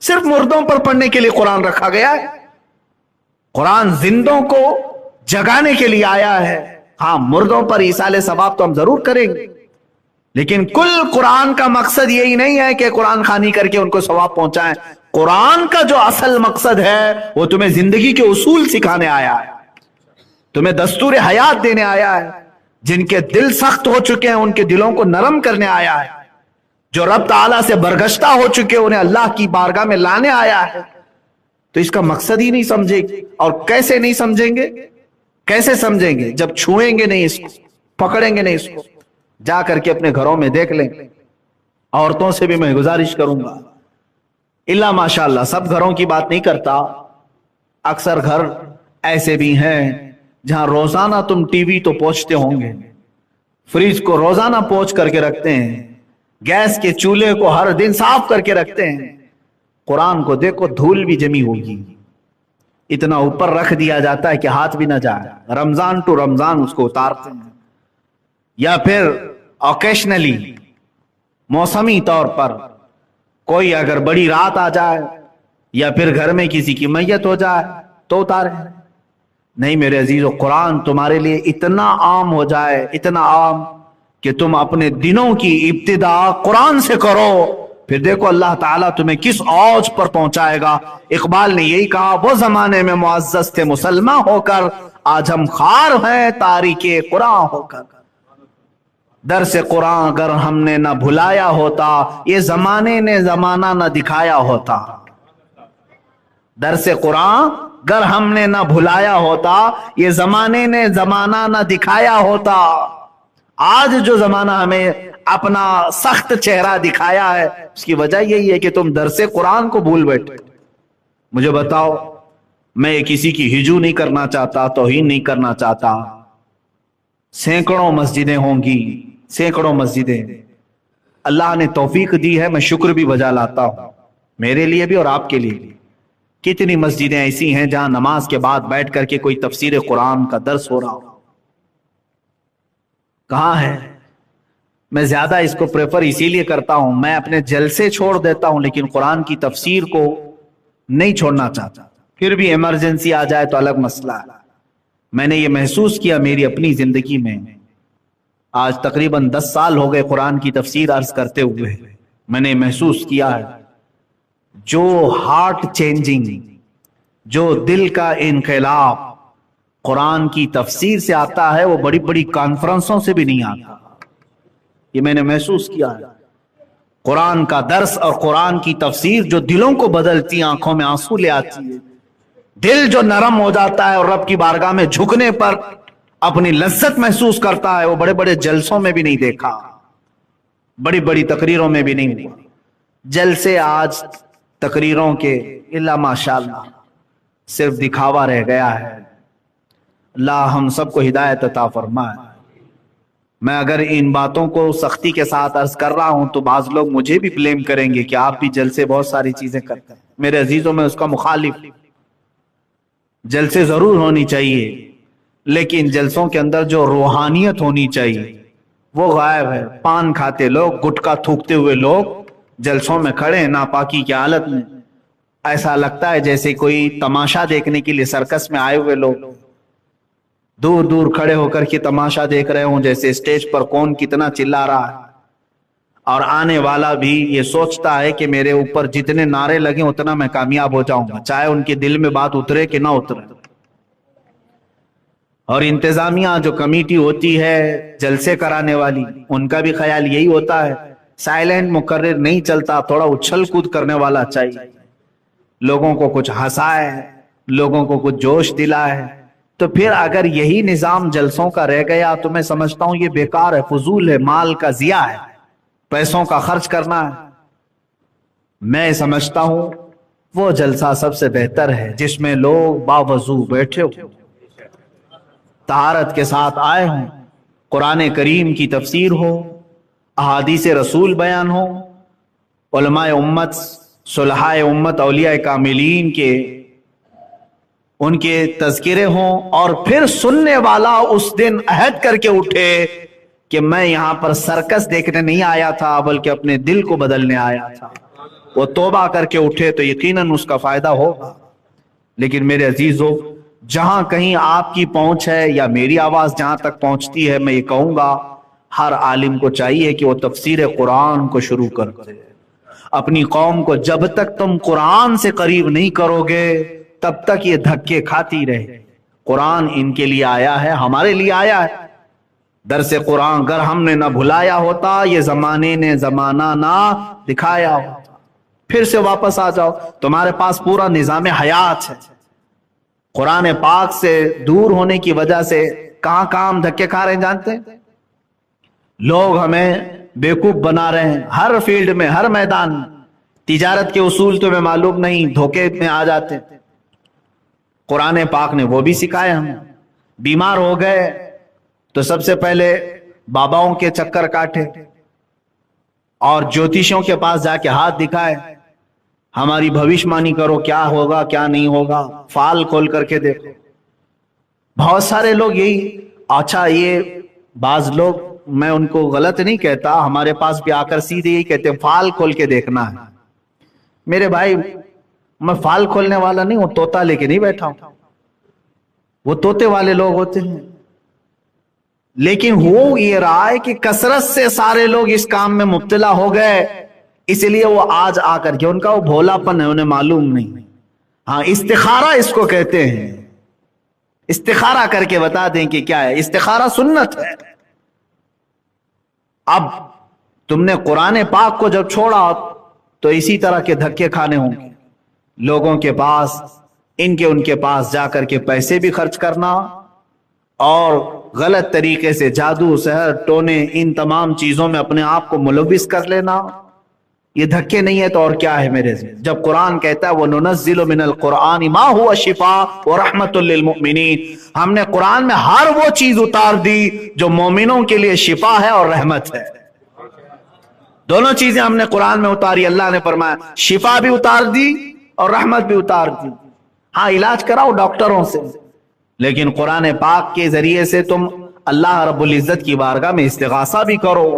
सिर्फ मुर्दों पर पढ़ने के लिए कुरान रखा गया है। कुरान जिंदों को जगाने के लिए आया है। हाँ, मुर्दों पर ईसाले सवाब तो हम जरूर करेंगे, लेकिन कुल कुरान का मकसद यही नहीं है कि कुरान खानी करके उनको सवाब पहुंचाएं। कुरान का जो असल मकसद है वो तुम्हें जिंदगी के उसूल सिखाने आया है, तुम्हें दस्तूर हयात देने आया है। जिनके दिल सख्त हो चुके हैं उनके दिलों को नरम करने आया है, जो रब ताला से बरगश्ता हो चुके उन्हें अल्लाह की बारगाह में लाने आया है। तो इसका मकसद ही नहीं समझेंगे। और कैसे नहीं समझेंगे? कैसे समझेंगे? जब छुएंगे नहीं इसको, पकड़ेंगे नहीं इसको। जा करके अपने घरों में देख लें। औरतों से भी मैं गुजारिश करूंगा, इल्ला माशाअल्लाह, सब घरों की बात नहीं करता, अक्सर घर ऐसे भी हैं जहां रोजाना तुम टीवी तो पोंछते होंगे, फ्रिज को रोजाना पोंछ करके रखते हैं, गैस के चूल्हे को हर दिन साफ करके रखते हैं। कुरान को देखो, धूल भी जमी होगी, इतना ऊपर रख दिया जाता है कि हाथ भी ना जाए। रमजान टू रमजान उसको उतारते हैं, या फिर ओकेशनली, मौसमी तौर पर कोई अगर बड़ी रात आ जाए या फिर घर में किसी की मैयत हो जाए तो उतारे। नहीं मेरे अजीजों, कुरान तुम्हारे लिए इतना आम हो जाए, इतना आम कि तुम अपने दिनों की इब्तिदा कुरान से करो, फिर देखो अल्लाह ताला तुम्हें किस औज पर पहुंचाएगा। इकबाल ने यही कहा, वो जमाने में मुअज़्ज़ज़ थे मुसलमान होकर, आज हम खार हैं तारीके कुरान होकर। दर से कुरान अगर हमने न भुलाया होता, ये जमाने ने जमाना न दिखाया होता। दर से कुरान अगर हमने न भुलाया होता, ये जमाने ने जमाना न दिखाया होता। आज जो जमाना हमें अपना सख्त चेहरा दिखाया है, उसकी वजह यही है कि तुम दर से कुरान को भूल बैठे। मुझे बताओ, मैं किसी की हिजू नहीं करना चाहता, तौहीन नहीं करना चाहता, सैकड़ों मस्जिदें होंगी, सैकड़ों मस्जिदें। अल्लाह ने तौफीक दी है, मैं शुक्र भी बजा लाता हूं, मेरे लिए भी और आपके लिए भी। कितनी मस्जिदें ऐसी हैं जहां नमाज के बाद बैठ करके कोई तफसीर कुरान का दर्स हो रहा हो? कहां है? मैं ज्यादा इसको प्रेफर इसीलिए करता हूं, मैं अपने जलसे छोड़ देता हूं लेकिन कुरान की तफसीर को नहीं छोड़ना चाहता। फिर भी इमरजेंसी आ जाए तो अलग मसला है। मैंने ये महसूस किया मेरी अपनी जिंदगी में, आज तकरीबन 10 साल हो गए कुरान की तफसीर अर्ज करते हुए, मैंने महसूस किया है जो हार्ट चेंजिंग, जो दिल का इनकलाब कुरान की तफसीर से आता है वो बड़ी बड़ी कॉन्फ्रेंसों से भी नहीं आता। ये मैंने महसूस किया है। कुरान का दर्स और कुरान की तफसीर जो दिलों को बदलती, आंखों में आंसू ले आती है, दिल जो नरम हो जाता है और रब की बारगाह में झुकने पर अपनी लज्जत महसूस करता है, वो बड़े बड़े जलसों में भी नहीं देखा, बड़ी बड़ी तकरीरों में भी नहीं हुआ। जलसे आज तकरीरों के इल्ला माशाअल्लाह सिर्फ दिखावा रह गया है। अल्लाह हम सबको हिदायत अता फरमाए। मैं अगर इन बातों को सख्ती के साथ अर्ज कर रहा हूं तो बाज लोग मुझे भी ब्लेम करेंगे कि आप भी जलसे बहुत सारी चीजें करते हैं। मेरे अजीजों में उसका मुखालिफ, जलसे जरूर होनी चाहिए लेकिन जलसों के अंदर जो रूहानियत होनी चाहिए वो गायब है। पान खाते लोग, गुटखा थूकते हुए लोग जलसों में खड़े हैं नापाकी की हालत में। ऐसा लगता है जैसे कोई तमाशा देखने के लिए सर्कस में आए हुए लोग दूर दूर खड़े होकर के तमाशा देख रहे हों, जैसे स्टेज पर कौन कितना चिल्ला रहा है। और आने वाला भी ये सोचता है कि मेरे ऊपर जितने नारे लगे उतना मैं कामयाब हो जाऊंगा, चाहे उनके दिल में बात उतरे कि ना उतरे। और इंतजामिया जो कमेटी होती है जलसे कराने वाली, उनका भी ख्याल यही होता है, साइलेंट मुकर्रिर नहीं चलता, थोड़ा उछल कूद करने वाला चाहिए, लोगों को कुछ हंसाए, लोगों को कुछ जोश दिलाए। तो फिर अगर यही निजाम जलसों का रह गया तो मैं समझता हूं ये बेकार है, फजूल है, माल का जिया है, पैसों का खर्च करना है। मैं समझता हूं वो जलसा सबसे बेहतर है जिसमें लोग बावजू बैठे हो, तहारत के साथ आए हों, कुरान करीम की तफसीर हो, अहादीस रसूल बयान हो, उलमाए उम्मत, सुलहाए उम्मत, औलिया कामिलीन के उनके तज़किरे हों, और फिर सुनने वाला उस दिन अहद करके उठे कि मैं यहां पर सर्कस देखने नहीं आया था बल्कि अपने दिल को बदलने आया था। वो तौबा करके उठे तो यकीनन उसका फायदा होगा। लेकिन मेरे अजीजों, जहां कहीं आपकी पहुंच है या मेरी आवाज जहां तक पहुंचती है, मैं ये कहूंगा हर आलिम को चाहिए कि वो तफसीर कुरान को शुरू कर दे। अपनी कौम को जब तक तुम कुरान से करीब नहीं करोगे तब तक ये धक्के खाती रहे। कुरान इनके लिए आया है, हमारे लिए आया है। दरसे कुरान अगर हमने ना भुलाया होता, ये जमाने ने जमाना ना दिखाया होता। फिर से वापस आ जाओ, तुम्हारे पास पूरा निजाम हयात है। कुरान पाक से दूर होने की वजह से कहां कहां हम धक्के खा रहे हैं जानते हैं? लोग हमें बेवकूफ बना रहे हैं हर फील्ड में, हर मैदान में। तिजारत के उसूल तुम्हें मालूम नहीं, धोखे में आ जाते। कुरान पाक ने वो भी सिखाया हमें। बीमार हो गए तो सबसे पहले बाबाओं के चक्कर काटे और ज्योतिषियों के पास जाके हाथ दिखाए, हमारी भविष्यवाणी करो, क्या होगा क्या नहीं होगा, फाल खोल करके देखो। बहुत सारे लोग यही, अच्छा ये बाज लोग, मैं उनको गलत नहीं कहता, हमारे पास भी आकर सीधे यही कहते हैं फाल खोल के देखना है। मेरे भाई, मैं फाल खोलने वाला नहीं हूं, तोता लेके नहीं बैठा हूं। वो तोते वाले लोग होते हैं। लेकिन हो ये रहा है कि कसरत से सारे लोग इस काम में मुब्तला हो गए, इसलिए वो आज आकर के, उनका वो भोलापन है, उन्हें मालूम नहीं। हाँ, इस्तिखारा इसको कहते हैं। इस्तिखारा करके बता दें कि क्या है। इस्तिखारा सुन्नत है। अब तुमने कुरान पाक को जब छोड़ा तो इसी तरह के धक्के खाने होंगे। लोगों के पास, इनके उनके पास जाकर के पैसे भी खर्च करना और गलत तरीके से जादू, सहर, टोने, इन तमाम चीजों में अपने आप को मुलविस कर लेना। یہ دھکے نہیں ہے تو اور کیا ہے میرے سے؟ جب قرآن کہتا ہے وَنُنَزِّلُ مِنَ الْقُرْآنِ مَا هُوَ شِفَاءٌ وَرَحْمَةٌ لِّلْمُؤْمِنِينَ، ہم نے قرآن میں ہر وہ چیز اتار دی جو مومنوں کے لیے شفا ہے اور رحمت ہے۔ دونوں چیزیں ہم نے قرآن میں اتاری۔ اللہ نے فرمایا شفا بھی اتار دی اور رحمت بھی اتار دی۔ ہاں علاج کراؤ ڈاکٹروں سے، لیکن قرآن پاک کے ذریعے سے تم اللہ رب العزت کی بارگاہ میں استغاثہ بھی کرو۔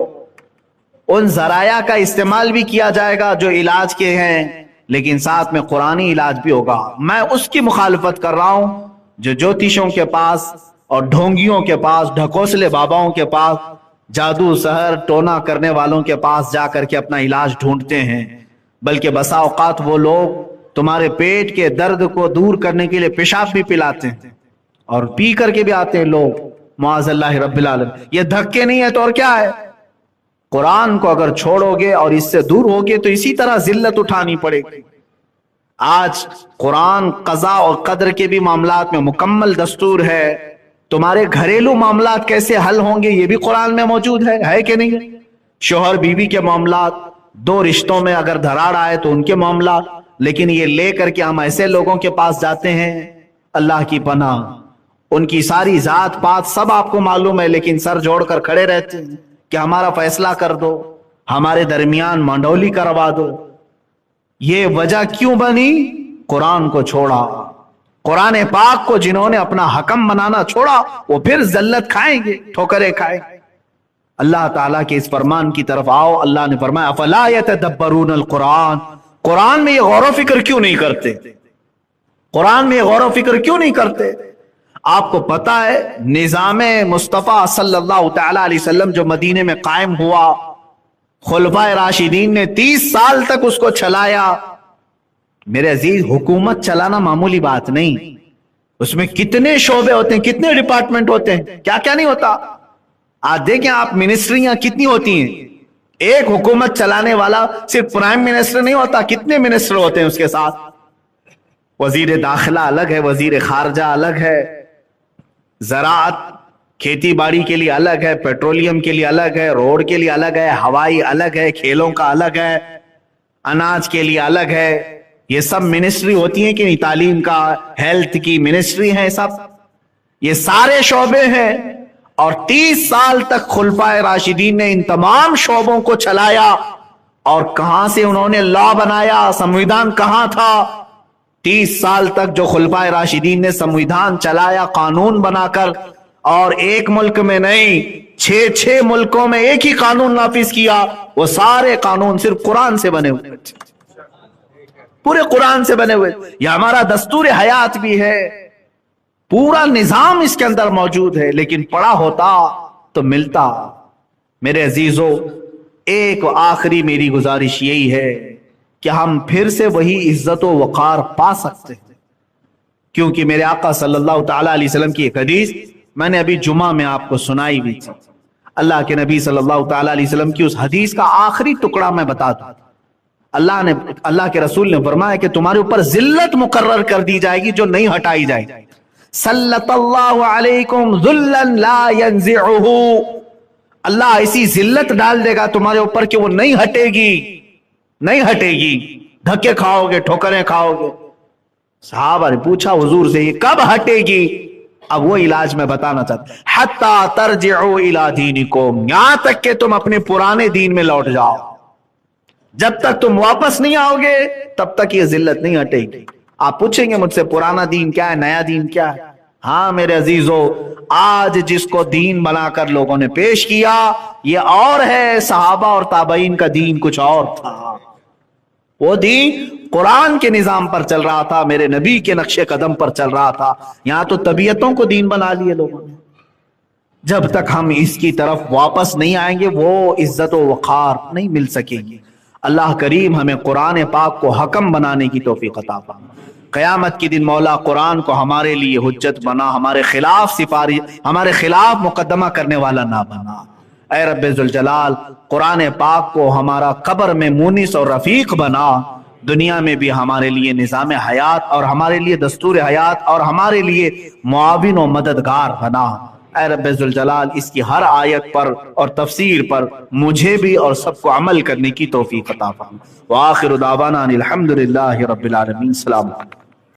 ان ذرائع کا استعمال بھی کیا جائے گا جو علاج کے ہیں، لیکن ساتھ میں قرآنی علاج بھی ہوگا۔ میں اس کی مخالفت کر رہا ہوں جو جوتیشوں کے پاس اور ڈھونگیوں کے پاس، ڈھکوسلے باباؤں کے پاس، جادو سحر ٹونا کرنے والوں کے پاس جا کر کے اپنا علاج ڈھونڈتے ہیں، بلکہ بسا اوقات وہ لوگ تمہارے پیٹ کے درد کو دور کرنے کے لیے پیشاب بھی پلاتے ہیں اور پی کر کے بھی آتے ہیں لوگ، معاذ اللہ رب العالمین۔ یہ دھکے نہیں ہے تو اور کیا ہے؟ قرآن کو اگر چھوڑو گے اور اس سے دور ہوگے تو اسی طرح ذلت اٹھانی پڑے گی۔ آج قرآن قضاء اور قدر کے بھی معاملات میں مکمل دستور ہے۔ تمہارے گھریلو معاملات کیسے حل ہوں گے یہ بھی قرآن میں موجود ہے کہ نہیں؟ شوہر بیوی کے معاملات، دو رشتوں میں اگر دھراڑ آئے تو ان کے معاملات، لیکن یہ لے کر کے ہم ایسے لوگوں کے پاس جاتے ہیں، اللہ کی پناہ، ان کی ساری ذات پات سب آپ کو معلوم ہے، لیکن سر جوڑ کر کھڑے رہتے ہیں کہ ہمارا فیصلہ کر دو، ہمارے درمیان منڈولی کروا دو۔ یہ وجہ کیوں بنی؟ قرآن کو چھوڑا۔ قرآن پاک کو جنہوں نے اپنا حکم بنانا چھوڑا وہ پھر ذلت کھائیں گے، ٹھوکریں کھائیں گے۔ اللہ تعالیٰ کے اس فرمان کی طرف آؤ۔ اللہ نے فرمایا افلا یتدبرون القرآن، قرآن میں یہ غور و فکر کیوں نہیں کرتے؟ قرآن میں یہ غور و فکر کیوں نہیں کرتے؟ آپ کو پتا ہے نظام مصطفیٰ صلی اللہ تعالی علیہ وسلم جو مدینے میں قائم ہوا، خلفائے راشدین نے 30 سال تک اس کو چلایا۔ میرے عزیز، حکومت چلانا معمولی بات نہیں، اس میں کتنے شعبے ہوتے ہیں، کتنے ڈپارٹمنٹ ہوتے ہیں، کیا کیا نہیں ہوتا۔ آج دیکھیں آپ منسٹریاں کتنی ہوتی ہیں، ایک حکومت چلانے والا صرف پرائم منسٹر نہیں ہوتا، کتنے منسٹر ہوتے ہیں اس کے ساتھ۔ وزیر داخلہ الگ ہے، وزیر خارجہ الگ ہے، زراعت کھیتی باڑی کے لیے الگ ہے، پیٹرولیم کے لیے الگ ہے، روڈ کے لیے الگ ہے، ہوائی الگ ہے، کھیلوں کا الگ ہے، اناج کے لیے الگ ہے۔ یہ سب منسٹری ہوتی ہیں کہ نہیں؟ تعلیم کا، ہیلتھ کی منسٹری ہے، سب یہ سارے شعبے ہیں۔ اور 30 سال تک خلفائے راشدین نے ان تمام شعبوں کو چلایا، اور کہاں سے انہوں نے لا بنایا؟ سمویدھان کہاں تھا؟ 30 سال تک جو خلفائے راشدین نے سمویدھان چلایا قانون بنا کر، اور ایک ملک میں نہیں 6 ملکوں میں ایک ہی قانون نافذ کیا، وہ سارے قانون صرف قرآن سے بنے ہوئے، پورے قرآن سے بنے ہوئے۔ یہ ہمارا دستور حیات بھی ہے، پورا نظام اس کے اندر موجود ہے، لیکن پڑھا ہوتا تو ملتا۔ میرے عزیزو، ایک آخری میری گزارش یہی ہے کہ ہم پھر سے وہی عزت و وقار پا سکتے ہیں، کیونکہ میرے آقا صلی اللہ تعالی علیہ وسلم کی ایک حدیث میں نے ابھی جمعہ میں آپ کو سنائی بھی تھی۔ اللہ کے نبی صلی اللہ تعالی علیہ وسلم کی اس حدیث کا آخری ٹکڑا میں بتا دوں۔ اللہ کے رسول نے فرمایا کہ تمہارے اوپر ذلت مقرر کر دی جائے گی جو نہیں ہٹائی جائے گی۔ سلط اللہ علیکم ذلا لا ينزعہ، اللہ ایسی ذلت ڈال دے گا تمہارے اوپر کہ وہ نہیں ہٹے گی، نہیں ہٹے گی، دھکے کھاؤ گے، ٹھوکریں کھاؤ گے۔ صحابہ نے پوچھا حضور سے یہ کب ہٹے گی؟ اب وہ علاج میں بتانا چاہتا ہوں، حتی ترجعوا الی دینکم، یہاں تک کہ تم اپنے پرانے دین میں لوٹ جاؤ۔ جب تک تم واپس نہیں آؤ گے تب تک یہ ذلت نہیں ہٹے گی۔ آپ پوچھیں گے مجھ سے پرانا دین کیا ہے، نیا دین کیا ہے؟ ہاں میرے عزیزو، آج جس کو دین بنا کر لوگوں نے پیش کیا یہ اور ہے، صحابہ اور تابعین کا دین کچھ اور تھا۔ وہ دین قرآن کے نظام پر چل رہا تھا، میرے نبی کے نقش قدم پر چل رہا تھا۔ یہاں تو طبیعتوں کو دین بنا لیے لوگوں نے۔ جب تک ہم اس کی طرف واپس نہیں آئیں گے وہ عزت و وقار نہیں مل سکے گی۔ اللہ کریم ہمیں قرآن پاک کو حکم بنانے کی توفیق عطا فرمائے۔ قیامت کے دن مولا قرآن کو ہمارے لیے حجت بنا، ہمارے خلاف مقدمہ کرنے والا نہ بنا۔ اے رب ذوالجلال، قرآن پاک کو ہمارا قبر میں مونس اور رفیق بنا، دنیا میں بھی ہمارے لیے نظام حیات اور ہمارے لیے دستور حیات اور ہمارے لیے معاون و مددگار بنا۔ اے رب ذل جلال اس کی ہر آیت پر اور تفسیر پر مجھے بھی اور سب کو عمل کرنے کی توفیق عطا فرما۔ وآخر دعوانا ان الحمدللہ رب العالمین۔ السلام علیکم۔